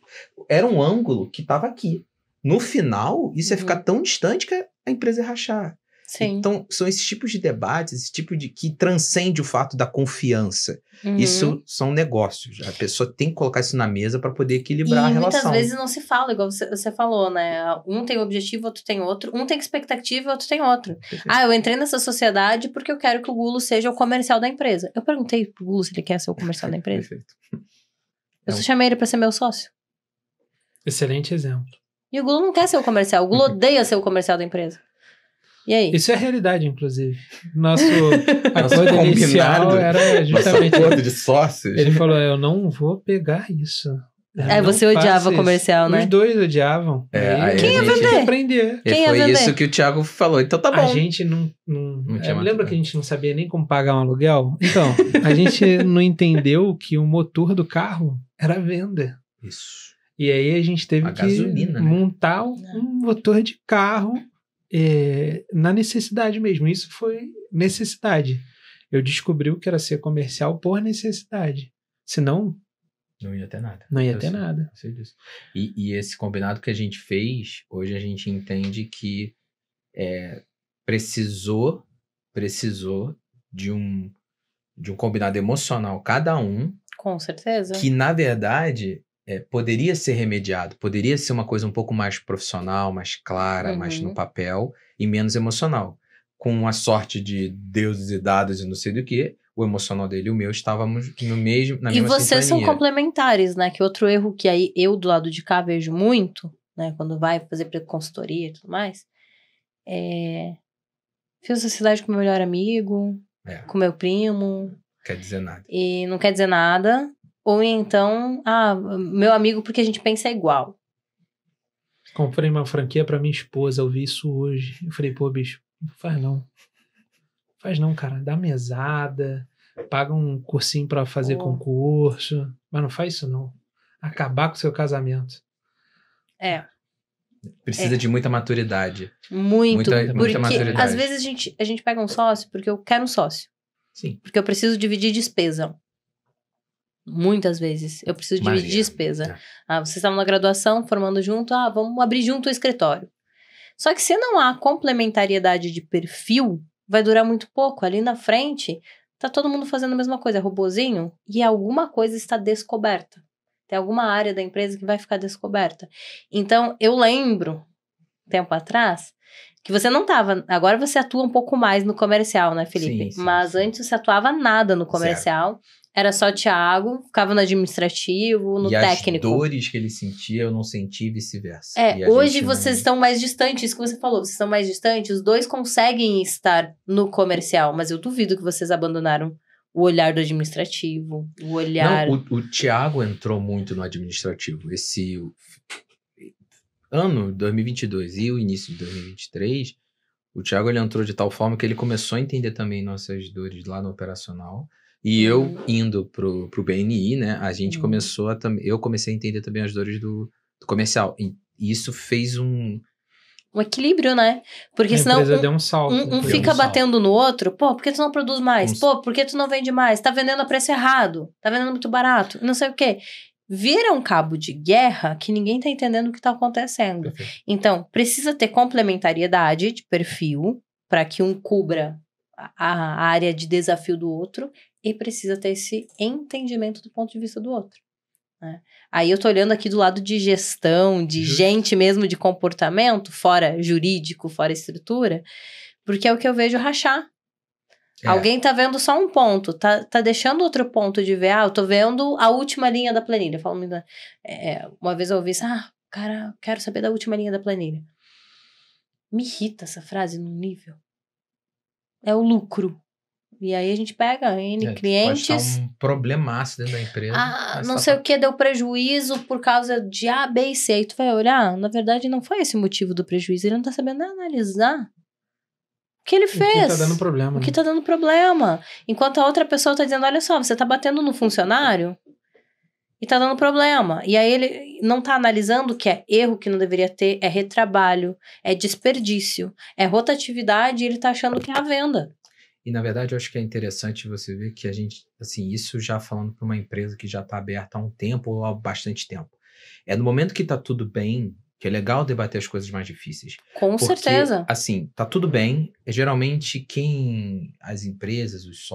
Era um ângulo que tava aqui. No final, isso ia ficar tão distante que a empresa ia rachar. Sim. Então, são esses tipos de debates, esse tipo de... que transcende o fato da confiança. Uhum. Isso são negócios. A pessoa tem que colocar isso na mesa para poder equilibrar a relação. E muitas vezes não se fala, igual você falou, né? Um tem um objetivo, outro tem outro. Um tem expectativa, outro tem outro. Perfeito. Eu entrei nessa sociedade porque eu quero que o Gulo seja o comercial da empresa. Eu perguntei pro Gulo se ele quer ser o comercial da empresa. Perfeito. Eu só chamei ele pra ser meu sócio. Excelente exemplo. E o Gulo não quer ser o comercial. O Gulo odeia ser o comercial da empresa. E aí? Isso é realidade, inclusive. Nosso Nosso acordo inicial combinado, era justamente... Nosso acordo de sócios. Ele falou, eu não vou pegar isso. Você odiava comercial, né? Os dois odiavam. Aí Quem ia a gente vender? tinha que aprender. E Quem ia foi vender? isso que o Thiago falou. Então tá bom. A gente não tinha lembra muito que a gente não sabia nem como pagar um aluguel? Então, a gente não entendeu que o motor do carro era a venda. Isso. E aí a gente teve A que gasolina, né? montar um motor de carro na necessidade mesmo. Isso foi necessidade. Eu descobri o que era ser comercial por necessidade. Senão, Não ia ter nada. não ia Eu ter sei, nada. eu sei disso. E esse combinado que a gente fez, hoje a gente entende que precisou de um combinado emocional, cada um, Com certeza. que na verdade poderia ser remediado, poderia ser uma coisa um pouco mais profissional, mais clara, mais no papel e menos emocional. Com a sorte de deuses e dados e não sei do que, o emocional dele e o meu estávamos na mesma E vocês são sintonia. complementares, né? Que outro erro que aí eu do lado de cá vejo muito, né? Quando vai fazer consultoria e tudo mais, fiz sociedade com meu melhor amigo, com meu primo. Quer dizer nada. E não quer dizer nada. Ou então, meu amigo porque a gente pensa igual. Comprei uma franquia pra minha esposa, eu vi isso hoje. Eu falei, pô, bicho, não faz não. Faz não, cara. Dá mesada, paga um cursinho pra fazer concurso. Mas não faz isso não. Acabar com o seu casamento. Precisa de muita maturidade. Muito. Muita Porque maturidade. às vezes a gente pega um sócio porque eu quero um sócio. Sim. Porque eu preciso dividir despesa. Muitas vezes. Eu preciso dividir despesa. Vocês estavam na graduação, formando junto. Vamos abrir junto o escritório. Só que se não há complementariedade de perfil, vai durar muito pouco. Ali na frente, tá todo mundo fazendo a mesma coisa, robozinho, e alguma coisa está descoberta. Tem alguma área da empresa que vai ficar descoberta. Então, eu lembro, tempo atrás, que você não tava... Agora você atua um pouco mais no comercial, né, Felipe? Sim, Mas sim. antes você atuava nada no comercial. Zero. Era só Thiago, ficava no administrativo, no técnico. E as dores que ele sentia, eu não senti, e vice-versa. Hoje vocês estão mais distantes, isso que você falou, vocês estão mais distantes, os dois conseguem estar no comercial, mas eu duvido que vocês abandonaram o olhar do administrativo, o olhar... Não, o Thiago entrou muito no administrativo. Esse ano, 2022 e o início de 2023, o Thiago ele entrou de tal forma que ele começou a entender também nossas dores lá no operacional. E eu indo pro BNI, né, a gente começou eu comecei a entender também as dores do comercial. E isso fez um equilíbrio, né? Porque a senão empresa deu um salto. um fica batendo no outro. Pô, por que tu não produz mais? Pô, por que tu não vende mais? Tá vendendo a preço errado. Tá vendendo muito barato. Não sei o quê. Vira um cabo de guerra que ninguém tá entendendo o que tá acontecendo. Perfeito. Então, precisa ter complementariedade de perfil para que um cubra a área de desafio do outro e precisa ter esse entendimento do ponto de vista do outro. Né? Aí eu tô olhando aqui do lado de gestão, de gente mesmo, de comportamento, fora jurídico, fora estrutura, porque é o que eu vejo rachar. Alguém tá vendo só um ponto, tá deixando outro ponto de ver. Eu tô vendo a última linha da planilha. Uma vez eu ouvi isso, cara, quero saber da última linha da planilha. Me irrita essa frase num nível. É o lucro. E aí a gente pega N clientes... Pode estar um problemaço dentro da empresa. não sei o que, deu prejuízo por causa de A, B e C. Aí tu vai olhar, na verdade não foi esse o motivo do prejuízo. Ele não tá sabendo analisar o que ele fez. O que tá dando problema. O que tá dando problema. Enquanto a outra pessoa tá dizendo, olha só, você tá batendo no funcionário e tá dando problema. E aí ele não tá analisando que é erro que não deveria ter, é retrabalho, é desperdício, é rotatividade e ele tá achando que é a venda. E, na verdade, eu acho que é interessante você ver que a gente, assim, isso já falando para uma empresa que já está aberta há um tempo ou há bastante tempo. É no momento que está tudo bem, que é legal debater as coisas mais difíceis. Com certeza. Assim, tá tudo bem. Geralmente, as empresas, os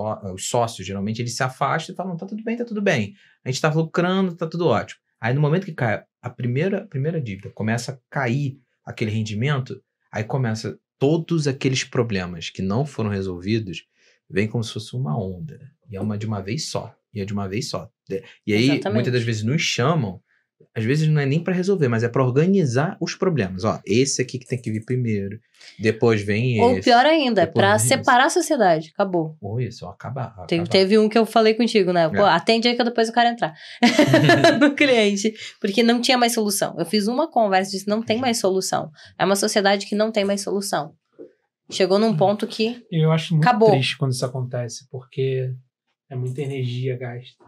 sócios, geralmente, eles se afastam e falam, tá tudo bem. A gente tá lucrando, tá tudo ótimo. Aí, no momento que cai a primeira dívida, começa a cair aquele rendimento, aí começa... Todos aqueles problemas que não foram resolvidos vêm como se fosse uma onda. E é de uma vez só. E aí, Exatamente. Muitas das vezes nos chamam, às vezes não é nem para resolver, mas é para organizar os problemas. Esse aqui que tem que vir primeiro, depois vem esse. Ou pior ainda, é para separar a sociedade. Acabou. Ou isso, acabar. Teve um que eu falei contigo, né? Pô, atende aí que depois eu quero entrar no cliente. Porque não tinha mais solução. Eu fiz uma conversa e disse, não tem mais solução. É uma sociedade que não tem mais solução. Chegou num ponto que eu acho muito acabou. Triste quando isso acontece, porque é muita energia gasta.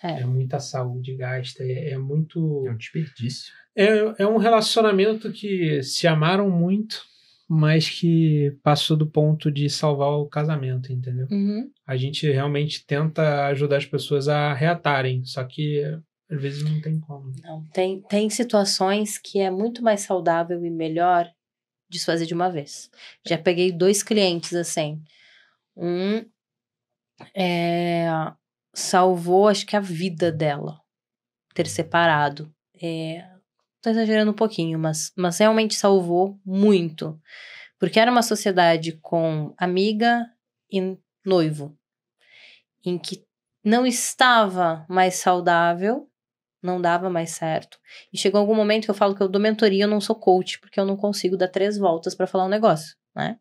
É muita saúde gasta, é muito... É um desperdício. É um relacionamento que se amaram muito, mas que passou do ponto de salvar o casamento, entendeu? Uhum. A gente realmente tenta ajudar as pessoas a reatarem, só que às vezes não tem como. Não, tem situações que é muito mais saudável e melhor desfazer de uma vez. Já peguei 2 clientes assim. Um salvou, acho que a vida dela. Ter separado. Tô exagerando um pouquinho, mas realmente salvou muito. Porque era uma sociedade com amiga e noivo. Em que não estava mais saudável, não dava mais certo. E chegou algum momento que eu falo que eu dou mentoria, eu não sou coach, porque eu não consigo dar 3 voltas pra falar um negócio, né?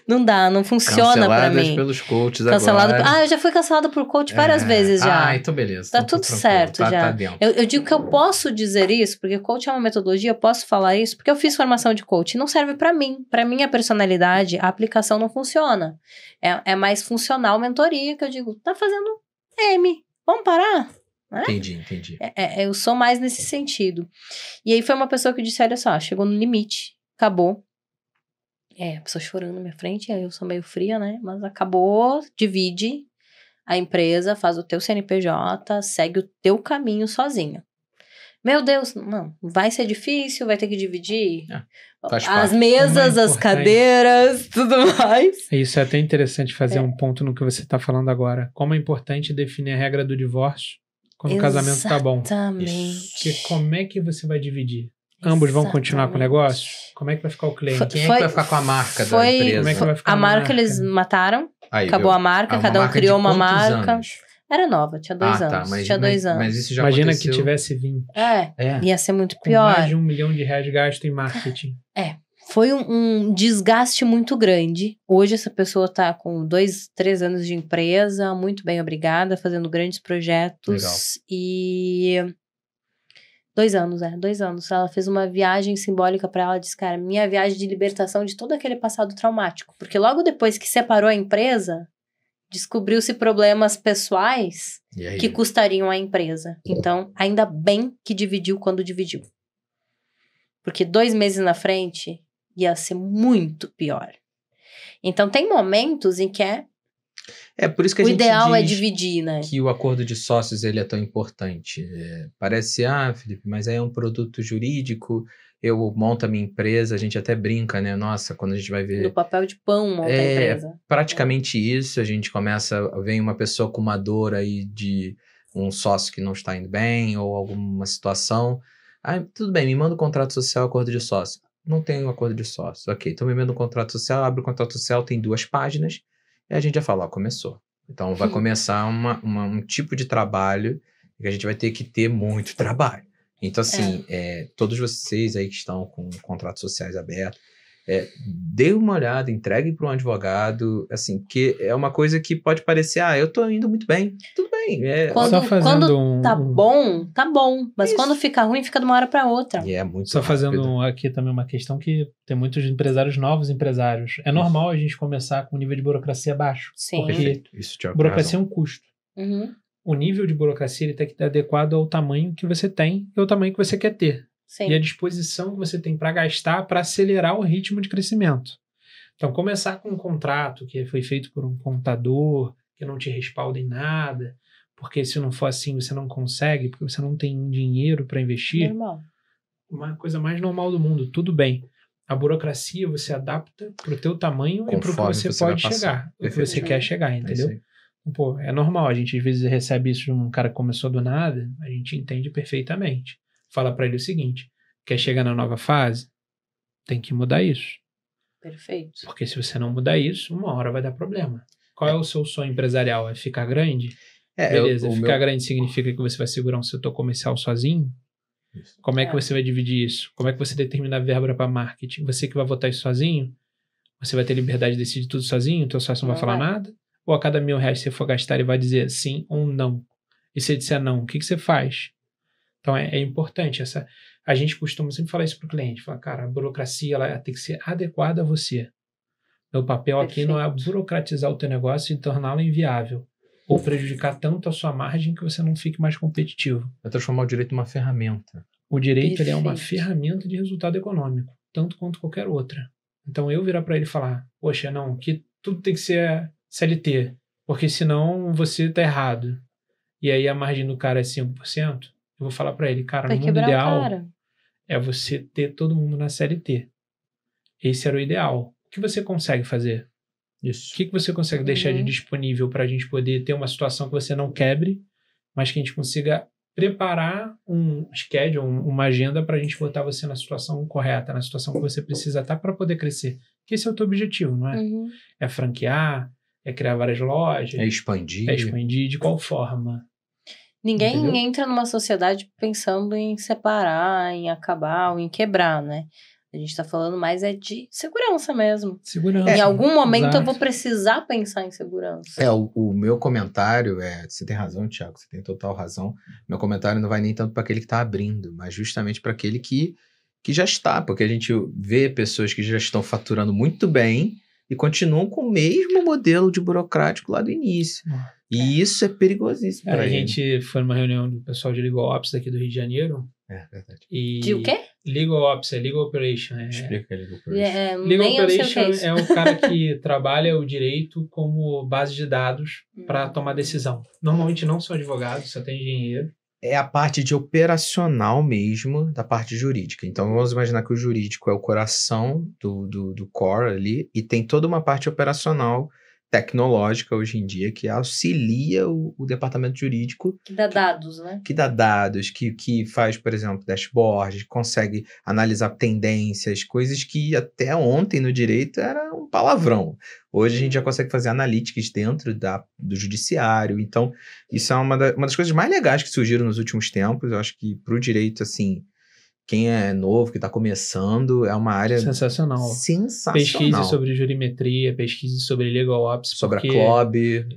Não dá, não funciona pra mim. Pelos coaches agora. Ah, eu já fui cancelada por coach várias vezes já. Então beleza. Tá tudo certo já. Tá eu digo que eu posso dizer isso, porque coach é uma metodologia, eu posso falar isso, porque eu fiz formação de coach. Não serve pra mim. Pra minha personalidade, a aplicação não funciona. É mais funcional mentoria, que eu digo, tá fazendo M, vamos parar? Né? Entendi. Eu sou mais nesse sentido. E aí foi uma pessoa que disse, olha só, chegou no limite, acabou. A pessoa chorando na minha frente, aí eu sou meio fria, né? Mas acabou, divide a empresa, faz o teu CNPJ, segue o teu caminho sozinho. Meu Deus, não, vai ser difícil, vai ter que dividir as mesas, as cadeiras, tudo mais. Isso é até interessante fazer um ponto no que você está falando agora. Como é importante definir a regra do divórcio quando o casamento tá bom. Exatamente. Porque como é que você vai dividir? Ambos vão continuar com o negócio? Como é que vai ficar o cliente? Quem é que vai ficar com a marca da empresa? Como é que vai ficar a marca eles mataram, acabou a marca, cada um criou uma marca. Anos? Era nova, tinha 2 anos. Tinha 2 anos. Mas isso já Imagina aconteceu... que tivesse 20. Ia ser muito com pior. Mais de R$1 milhão gasto em marketing. Foi um desgaste muito grande. Hoje essa pessoa tá com 2, 3 anos de empresa, muito bem obrigada, fazendo grandes projetos. Legal. E 2 anos, 2 anos. Ela fez uma viagem simbólica pra ela, disse, cara, minha viagem de libertação de todo aquele passado traumático. Porque logo depois que separou a empresa, descobriu-se problemas pessoais que custariam a empresa. Então, ainda bem que dividiu quando dividiu. Porque 2 meses na frente ia ser muito pior. Então, tem momentos em que por isso que a o gente ideal é diz dividir, né? que o acordo de sócios ele é tão importante. Parece, Felipe, mas é um produto jurídico, eu monto a minha empresa, a gente até brinca, né? Nossa, quando a gente vai ver... No papel de pão monta a empresa. Praticamente isso, a gente vem uma pessoa com uma dor aí de um sócio que não está indo bem, ou alguma situação. Tudo bem, me manda o contrato social, acordo de sócio. não tem um acordo de sócios. Ok, estou me vendo um contrato social, abre o contrato social, tem 2 páginas, e a gente já fala, ó, começou. Então vai começar um tipo de trabalho que a gente vai ter que ter muito trabalho. Então, assim, todos vocês aí que estão com contratos sociais abertos, dê uma olhada, entregue para um advogado, assim, que é uma coisa que pode parecer, eu tô indo muito bem, tudo bem. Quando tá bom, mas Isso. quando fica ruim, fica de uma hora para outra. E é muito Só rápido. fazendo aqui também uma questão que tem muitos empresários, novos empresários. É normal a gente começar com um nível de burocracia baixo. Sim. Porque Perfeito. Isso, Thiago, burocracia é tem um custo. Uhum. O nível de burocracia ele tem que estar adequado ao tamanho que você tem e ao tamanho que você quer ter. Sim. E a disposição que você tem para gastar para acelerar o ritmo de crescimento. Então, começar com um contrato que foi feito por um contador, que não te respalda em nada, porque se não for assim você não consegue, porque você não tem dinheiro para investir. Normal. Uma coisa mais normal do mundo, tudo bem. A burocracia você adapta para o teu tamanho e para o que Conforme você você pode vai chegar, passando. o que você Perfeito. quer chegar, entendeu? É isso aí. Pô, é normal, a gente às vezes recebe isso de um cara que começou do nada, a gente entende perfeitamente. Fala para ele o seguinte, quer chegar na nova fase? Tem que mudar isso. Perfeito. Porque se você não mudar isso, uma hora vai dar problema. Qual é o seu sonho empresarial? É ficar grande? Beleza, ficar grande significa que você vai segurar um setor comercial sozinho? Isso. Como é que você vai dividir isso? Como é que você determina a verba para marketing? Você que vai votar isso sozinho? Você vai ter liberdade de decidir tudo sozinho? O teu sócio não vai falar nada? Ou a cada R$1.000 que você for gastar, ele vai dizer sim ou não? E se ele disser não, o que você faz? Então é importante. A gente costuma sempre falar isso para o cliente. Falar, cara, a burocracia ela tem que ser adequada a você. Meu papel aqui não é burocratizar o teu negócio e torná-lo inviável. Ou prejudicar tanto a sua margem que você não fique mais competitivo. É transformar o direito numa ferramenta. O direito ele é uma ferramenta de resultado econômico, tanto quanto qualquer outra. Então eu virar para ele e falar, poxa, não, que tudo tem que ser CLT, porque senão você está errado. E aí a margem do cara é 5%, eu vou falar para ele, cara, no mundo ideal é você ter todo mundo na CLT. Esse era o ideal. O que você consegue fazer? Isso. O que você consegue deixar de disponível para a gente poder ter uma situação que você não quebre, mas que a gente consiga preparar um schedule, uma agenda para a gente botar você na situação correta, na situação que você precisa estar para poder crescer. Que esse é o teu objetivo, não é? É franquear, é criar várias lojas. É expandir. De qual forma? Ninguém entra numa sociedade pensando em separar, em acabar ou em quebrar, né? A gente tá falando mais de segurança mesmo. Segurança. Em algum momento eu vou precisar pensar em segurança. O meu comentário você tem razão, Thiago, você tem total razão. Meu comentário não vai nem tanto para aquele que está abrindo, mas justamente para aquele que já está, porque a gente vê pessoas que já estão faturando muito bem e continuam com o mesmo modelo de burocrático lá do início. E isso é perigosíssimo. A gente foi numa reunião do pessoal de Legal Ops daqui do Rio de Janeiro. É verdade. De o quê? Legal Ops, Legal Operation. Explica Legal Operation. Legal Operation é o cara que trabalha o direito como base de dados para tomar decisão. Normalmente não são advogados, só tem engenheiro. É a parte de operacional mesmo da parte jurídica. Então, vamos imaginar que o jurídico é o coração do core ali e tem toda uma parte operacional tecnológica hoje em dia que auxilia o departamento jurídico. Que dá dados, né? Que dá dados, que faz, por exemplo, dashboard, consegue analisar tendências, coisas que até ontem no direito era um palavrão. Hoje a gente já consegue fazer analytics dentro do judiciário. Então, isso é uma das coisas mais legais que surgiram nos últimos tempos. Eu acho que para o direito, assim, quem é novo, que está começando, é uma área sensacional. Pesquise sobre jurimetria, pesquise sobre legal ops. Sobre a CLOB.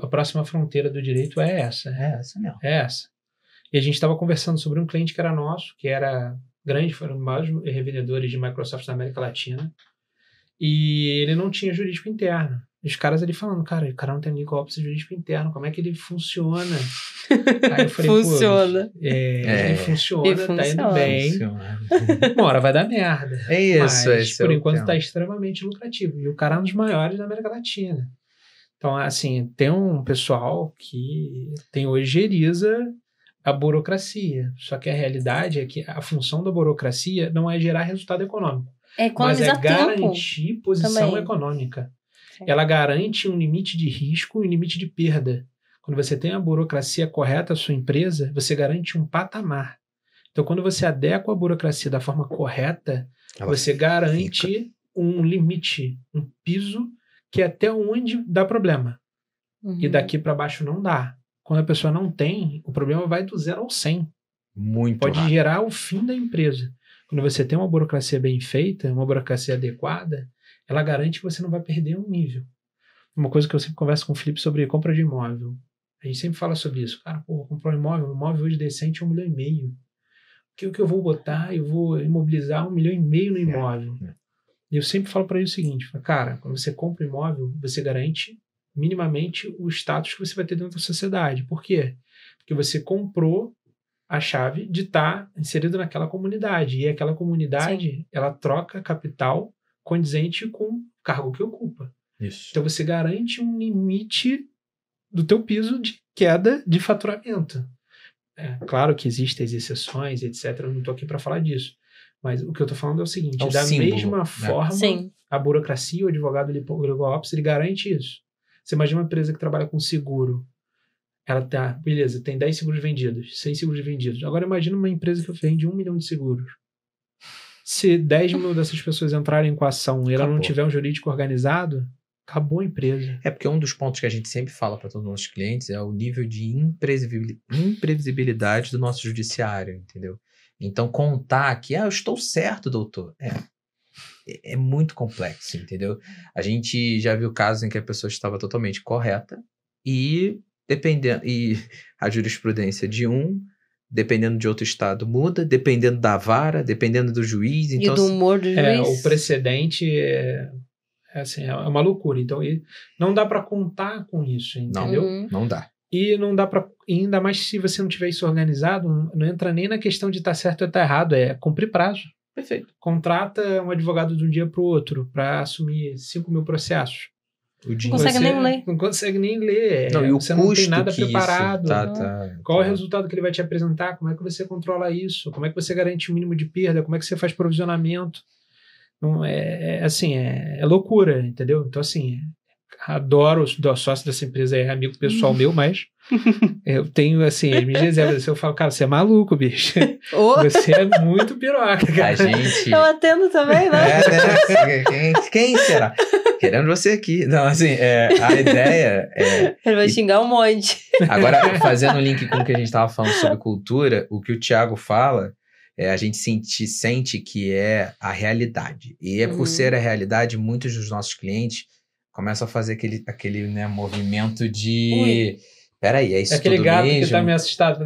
A próxima fronteira do direito é essa. É essa mesmo. É essa. E a gente estava conversando sobre um cliente que era nosso, que era grande, foram os maiores revendedores de Microsoft na América Latina. E ele não tinha jurídico interno. Os caras ali falando, cara, o cara não tem legal ops jurídico interno, como é que ele funciona? Aí eu falei, funciona. Ele funciona, tá indo bem. Uma hora vai dar merda. É isso, mas, por enquanto está extremamente lucrativo. E o cara é um dos maiores da América Latina. Então, assim, tem um pessoal que tem ojeriza a burocracia. Só que a realidade é que a função da burocracia não é gerar resultado econômico. Mas é garantir posição econômica. Sim. Ela garante um limite de risco e um limite de perda. Quando você tem a burocracia correta, a sua empresa, você garante um patamar Então, quando você adequa a burocracia da forma correta, Ela você garante um limite, um piso que é até onde dá problema. E daqui para baixo não dá. Quando a pessoa não tem, o problema vai do 0 ao 100. Muito Pode rápido. gerar o fim da empresa. Quando você tem uma burocracia bem feita, uma burocracia adequada, ela garante que você não vai perder um nível. Uma coisa que eu sempre converso com o Felipe sobre compra de imóvel. A gente sempre fala sobre isso. Cara, pô, comprar um imóvel hoje decente é 1,5 milhão. O que eu vou botar? Eu vou imobilizar 1,5 milhão no imóvel. E eu sempre falo para ele o seguinte, cara, quando você compra um imóvel, você garante minimamente o status que você vai ter dentro da sociedade. Por quê? Porque você comprou a chave de estar inserido naquela comunidade. E aquela comunidade, ela troca capital condizente com o cargo que ocupa. Isso. Então você garante um limite do teu piso de queda de faturamento. Claro que existem as exceções, etc. Eu não estou aqui para falar disso. Mas o que eu estou falando é o seguinte, É o da símbolo, mesma né? forma, a burocracia, o advogado legal ops, ele garante isso. Você imagina uma empresa que trabalha com seguro. Ela tá, beleza, tem 10 seguros vendidos, 100 seguros vendidos. Agora imagina uma empresa que vende 1 milhão de seguros. Se 10 mil dessas pessoas entrarem com a ação e ela não tiver um jurídico organizado, acabou a empresa. É porque um dos pontos que a gente sempre fala para todos os nossos clientes é o nível de imprevisibilidade do nosso judiciário, entendeu? Então, contar que, eu estou certo, doutor, é muito complexo, entendeu? A gente já viu casos em que a pessoa estava totalmente correta e a jurisprudência dependendo de outro estado, muda, dependendo da vara, dependendo do juiz. Então, e do humor do juiz. O precedente é uma loucura. Então, não dá para contar com isso, entendeu? Não dá. E não dá para, ainda mais se você não tiver isso organizado, não entra nem na questão de estar certo ou estar errado, é cumprir prazo. Perfeito. Contrata um advogado de um dia para o outro para assumir 5 mil processos. Não consegue nem ler. Não consegue nem ler. Não, e o você custo não tem nada que preparado. Qual é o tá. resultado que ele vai te apresentar? Como é que você controla isso? Como é que você garante o mínimo de perda? Como é que você faz provisionamento? Não, é loucura, entendeu? Então, assim, adoro o sócio dessa empresa, é amigo pessoal meu, mas eu tenho, assim, as minhas reservas. Eu falo, cara, você é maluco, bicho. Você é muito piroca, cara. A gente... Eu atendo também, né? Quem será? Querendo você aqui. Não, assim, a ideia é... Ele vai xingar um monte. Agora, fazendo um link com o que a gente estava falando sobre cultura, o que o Thiago fala, a gente sente que é a realidade. E por ser a realidade, muitos dos nossos clientes começam a fazer aquele né, movimento de... Peraí, é isso tudo mesmo? Aquele gato que tá meio assustado.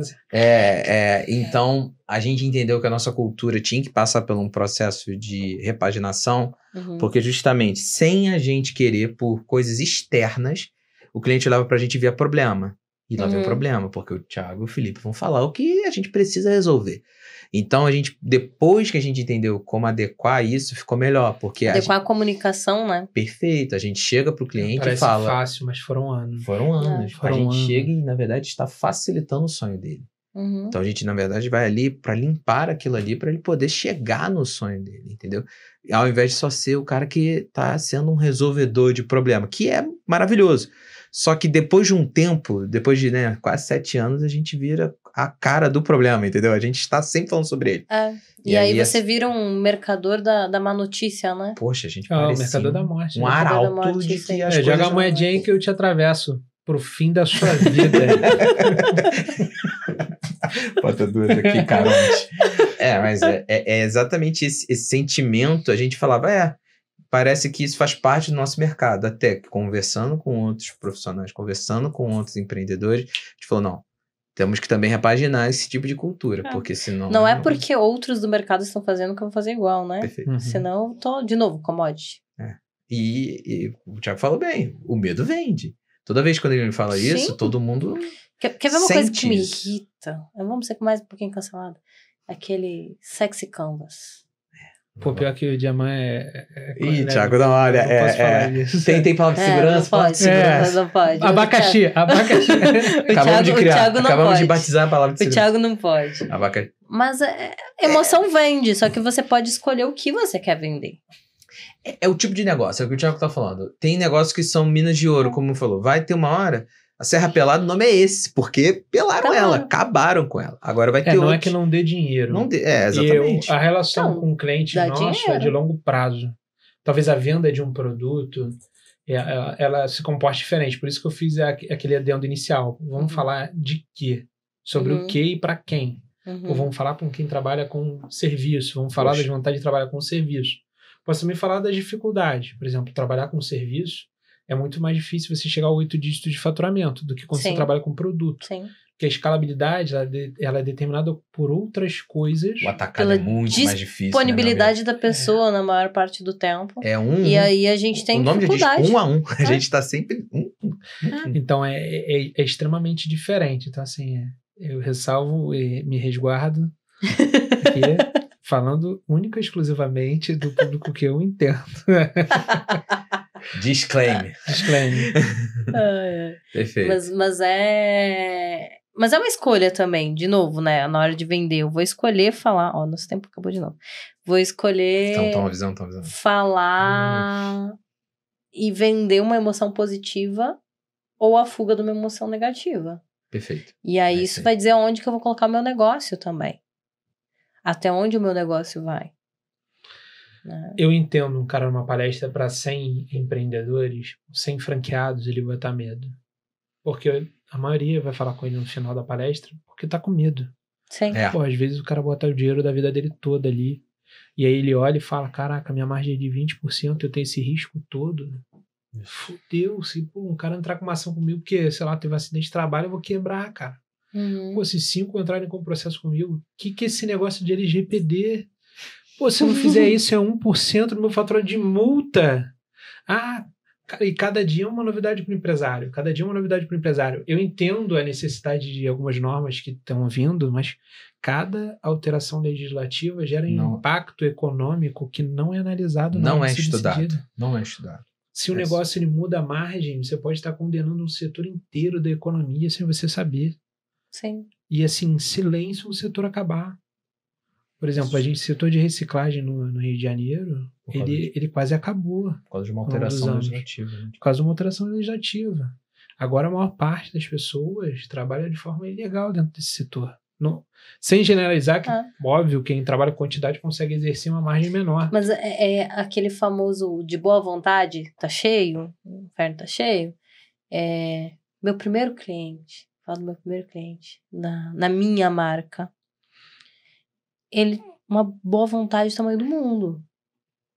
Então, a gente entendeu que a nossa cultura tinha que passar por um processo de repaginação, porque justamente, sem a gente querer, por coisas externas, o cliente leva pra gente ver problema. E lá vem o problema, porque o Thiago e o Felipe vão falar o que a gente precisa resolver. Então, depois que a gente entendeu como adequar isso, ficou melhor. Porque adequar a comunicação, né? Perfeito. A gente chega pro cliente e fala... Parece fácil, mas foram anos. Foram anos. A gente chega e, na verdade, está facilitando o sonho dele. Então, a gente, na verdade, vai ali para limpar aquilo ali, para ele poder chegar no sonho dele, entendeu? Ao invés de só ser o cara que tá sendo um resolvedor de problema, que é maravilhoso. Só que depois de um tempo, depois de quase 7 anos, a gente vira a cara do problema, entendeu? A gente está sempre falando sobre ele. E aí você vira um mercador da má notícia, né? Poxa, a gente parece o mercador da morte. Um arauto de que as coisas... Joga a moedinha aí que eu te atravesso pro fim da sua vida. Bota duas aqui, Caronte. Mas é exatamente esse sentimento. A gente falava, parece que isso faz parte do nosso mercado. Até que conversando com outros profissionais, conversando com outros empreendedores, a gente falou, não, temos que também repaginar esse tipo de cultura, porque senão... Não é porque outros do mercado estão fazendo que eu vou fazer igual, né? Perfeito. Senão eu tô, de novo, commodity. E o Thiago falou bem, o medo vende. Toda vez que ele me fala isso, todo mundo Quer ver uma coisa que me irrita? Vamos ser mais um pouquinho cancelado. Aquele sexy canvas. Pô, pior que o Diamant Ih, Thiago, não, olha. Não posso falar disso. Tem palavra de segurança? Não pode. Não pode. Abacaxi. Acabamos de batizar a palavra de segurança. O Thiago não pode. Abacaxi. Mas emoção vende, só que você pode escolher o que você quer vender. É o tipo de negócio, é o que o Thiago tá falando. Tem negócios que são minas de ouro, como falou. Vai ter uma hora, A Serra Pelada, o nome é esse, porque pelaram ela, acabaram com ela. Agora vai ter não outro. é que não dê dinheiro. Exatamente. A relação Não, com o cliente dá nosso é dinheiro. de longo prazo. Talvez a venda de um produto, ela se comporte diferente. Por isso que eu fiz aquele adendo inicial. Vamos falar de quê? Sobre o que e para quem. Ou vamos falar com quem trabalha com serviço. Vamos falar das vantagens de trabalhar com serviço. Posso também falar das dificuldades. Por exemplo, trabalhar com serviço é muito mais difícil você chegar a 8 dígitos de faturamento do que quando você trabalha com produto. Sim. Porque a escalabilidade ela é determinada por outras coisas. O atacado é muito mais difícil. Disponibilidade da pessoa na maior parte do tempo. E aí a gente tem dificuldade. O nome diz 1 a 1. A gente está sempre... Então é extremamente diferente. Então, assim, eu ressalvo e me resguardo aqui, falando única e exclusivamente do público que eu entendo. Disclaimer. Perfeito. Mas é uma escolha também, de novo, né? Na hora de vender, eu vou escolher falar... Ó, nosso tempo acabou de novo. Vou escolher... Então, toma visão. Falar e vender uma emoção positiva ou a fuga de uma emoção negativa. Perfeito. E aí isso vai dizer onde que eu vou colocar o meu negócio também. Até onde o meu negócio vai. Eu entendo um cara numa palestra para 100 empreendedores, 100 franqueados, ele vai estar medo. Porque a maioria vai falar com ele no final da palestra porque tá com medo. Sim. Pô, às vezes o cara bota o dinheiro da vida dele toda ali. E aí ele olha e fala, caraca, minha margem é de 20%, eu tenho esse risco todo. Fudeu, se um cara entrar com uma ação comigo porque, sei lá, teve um acidente de trabalho, eu vou quebrar, cara. Pô, se 5 entrarem com processo comigo, o que esse negócio de LGPD? Pô, se eu não fizer isso, é 1% do meu faturamento de multa. Ah, cara, e cada dia é uma novidade para o empresário. Eu entendo a necessidade de algumas normas que estão vindo, mas cada alteração legislativa gera um impacto econômico que não é analisado. Não é estudado. Se o negócio ele muda a margem, você pode estar condenando um setor inteiro da economia sem você saber. Sim. E assim, silêncio o setor acabar. Por exemplo, a gente setor de reciclagem no Rio de Janeiro, ele quase acabou. Por causa de uma alteração legislativa. Por causa de uma alteração legislativa. Agora a maior parte das pessoas trabalha de forma ilegal dentro desse setor. Não, sem generalizar, que óbvio, quem trabalha com quantidade consegue exercer uma margem menor. Mas é aquele famoso de boa vontade, tá cheio, o inferno tá cheio. Meu primeiro cliente, falo do meu primeiro cliente, na minha marca, ele, uma boa vontade do tamanho do mundo.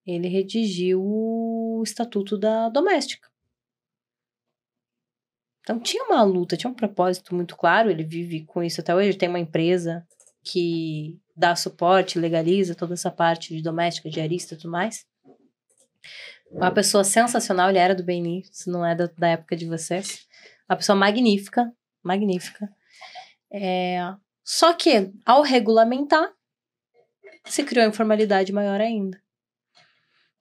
Ele redigiu o estatuto da doméstica. Então tinha uma luta, tinha um propósito muito claro, ele vive com isso até hoje, ele tem uma empresa que dá suporte, legaliza toda essa parte de doméstica, diarista e tudo mais. Uma pessoa sensacional, ele era do BNI, se não é da época de vocês. Uma pessoa magnífica. Só que, ao regulamentar, se criou a informalidade maior ainda.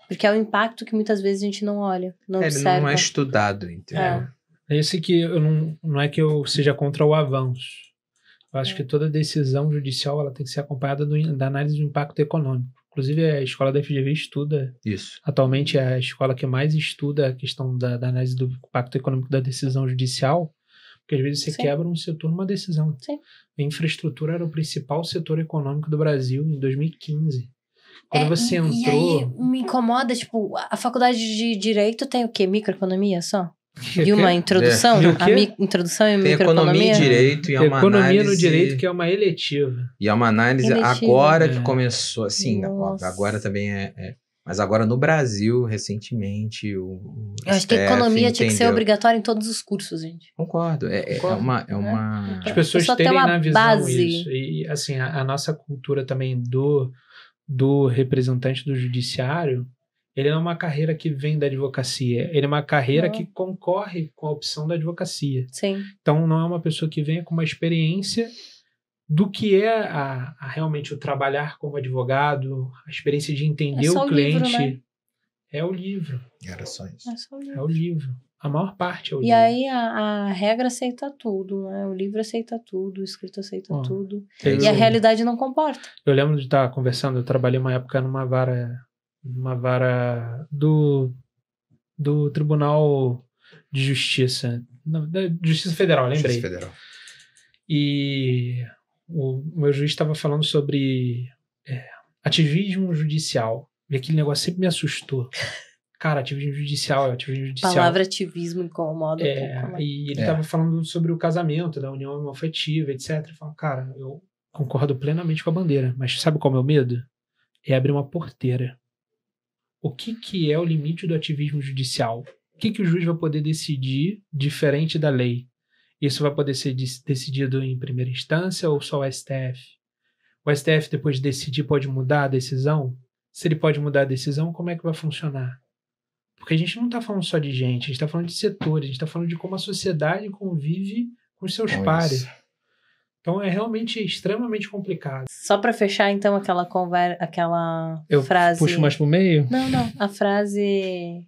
Porque é o impacto que muitas vezes a gente não olha, não observa. Ele não é estudado, entendeu? Esse que eu não é que eu seja contra o avanço. Eu acho que toda decisão judicial ela tem que ser acompanhada da análise do impacto econômico. Inclusive, a escola da FGV estuda. Isso. Atualmente, é a escola que mais estuda a questão da análise do impacto econômico da decisão judicial, porque às vezes você quebra um setor numa decisão. Sim. A infraestrutura era o principal setor econômico do Brasil em 2015. Quando você entrou... E aí me incomoda, tipo, a faculdade de Direito tem o quê? Microeconomia só? E uma introdução? Introdução e tem microeconomia? Economia e Direito e é uma Economia análise... no Direito, que é uma eletiva. E é uma análise agora que começou, assim, Nossa. agora também mas agora no Brasil, recentemente, eu acho que a economia tinha que ser obrigatória em todos os cursos, gente. Concordo. É uma... As pessoas tem terem uma na visão base. isso. E, assim, a nossa cultura também do representante do judiciário, ele não é uma carreira que vem da advocacia. Ele é uma carreira que concorre com a opção da advocacia. Sim. Então, não é uma pessoa que venha com uma experiência do que é realmente o trabalhar como advogado, a experiência de entender o cliente. Livro, né? É o livro. Era só isso. É o livro. A maior parte é o livro. E aí a regra aceita tudo, né? O livro aceita tudo, o escrito aceita tudo. E a realidade não comporta. Eu lembro de estar conversando, eu trabalhei uma época numa vara do Tribunal de Justiça Da Justiça Federal, lembrei. Justiça Federal. E o meu juiz estava falando sobre ativismo judicial. E aquele negócio sempre me assustou. Cara, ativismo judicial. A palavra ativismo incomoda um pouco. Né? E ele estava falando sobre o casamento, da união homoafetiva, etc. Eu falo, cara, eu concordo plenamente com a bandeira, mas sabe qual é o meu medo? É abrir uma porteira. O que é o limite do ativismo judicial? O que o juiz vai poder decidir diferente da lei? Isso vai poder ser decidido em primeira instância ou só o STF? O STF, depois de decidir, pode mudar a decisão? Se ele pode mudar a decisão, como é que vai funcionar? Porque a gente não está falando só de gente, a gente está falando de setores, a gente está falando de como a sociedade convive com os seus pares. Então é realmente extremamente complicado. Só para fechar, então, aquela frase... Eu puxo mais pro meio? Não. A frase...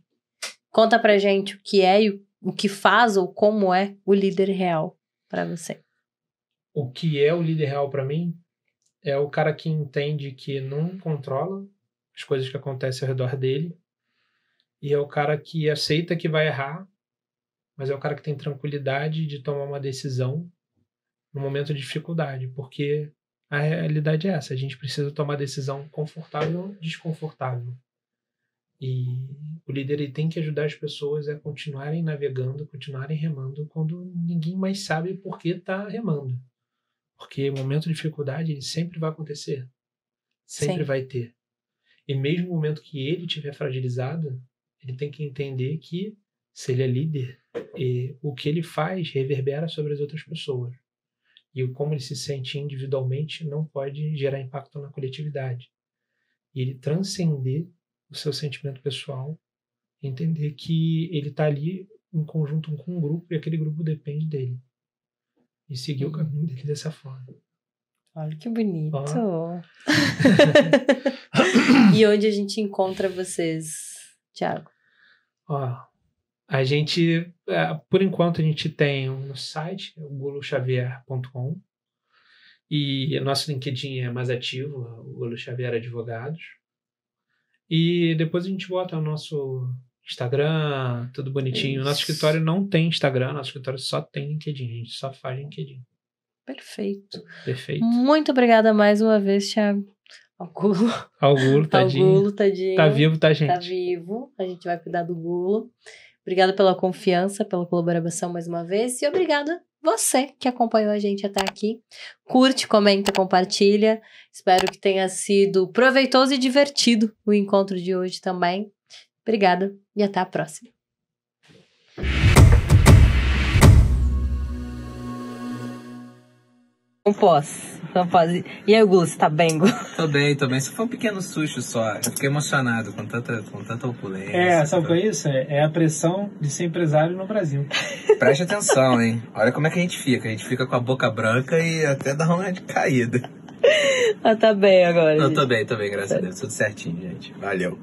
Conta pra gente o que é e o que faz ou como é o líder real para você. O que é o líder real para mim é o cara que entende que não controla as coisas que acontecem ao redor dele e é o cara que aceita que vai errar, mas é o cara que tem tranquilidade de tomar uma decisão no momento de dificuldade, porque a realidade é essa, a gente precisa tomar decisão confortável ou desconfortável. E o líder ele tem que ajudar as pessoas a continuarem navegando, continuarem remando quando ninguém mais sabe por que está remando. Porque o momento de dificuldade ele sempre vai acontecer, sempre vai ter. E mesmo no momento que ele estiver fragilizado, ele tem que entender que se ele é líder, o que ele faz reverbera sobre as outras pessoas. E como ele se sente individualmente não pode gerar impacto na coletividade. E ele transcender o seu sentimento pessoal, entender que ele está ali em conjunto com um grupo e aquele grupo depende dele. E seguir o caminho dele dessa forma. Olha que bonito. E onde a gente encontra vocês, Thiago? A gente, por enquanto, a gente tem no site, o guloxavier.com, e nosso LinkedIn é mais ativo, o Gulo Xavier Advogados. E depois a gente bota o nosso Instagram, tudo bonitinho. Isso. Nosso escritório não tem Instagram, nosso escritório só tem LinkedIn, a gente só faz LinkedIn. Perfeito. Muito obrigada mais uma vez, Thiago. Ao Gulo, tadinho. Tá vivo, tá, gente? Tá vivo. A gente vai cuidar do Gulo. Obrigada pela confiança, pela colaboração mais uma vez. E obrigada você que acompanhou a gente até aqui. Curte, comenta, compartilha. Espero que tenha sido proveitoso e divertido o encontro de hoje também. Obrigada e até a próxima. Não posso. E aí, Gulo, você tá bem, Gulo? Tô bem. Isso foi um pequeno susto só. Eu fiquei emocionado com tanta opulência. Sabe o que é isso? É a pressão de ser empresário no Brasil. Preste atenção, hein? Olha como é que a gente fica. A gente fica com a boca branca e até dá uma caída. Tá bem agora. Eu tô bem, graças a Deus. Tudo certinho, gente. Valeu.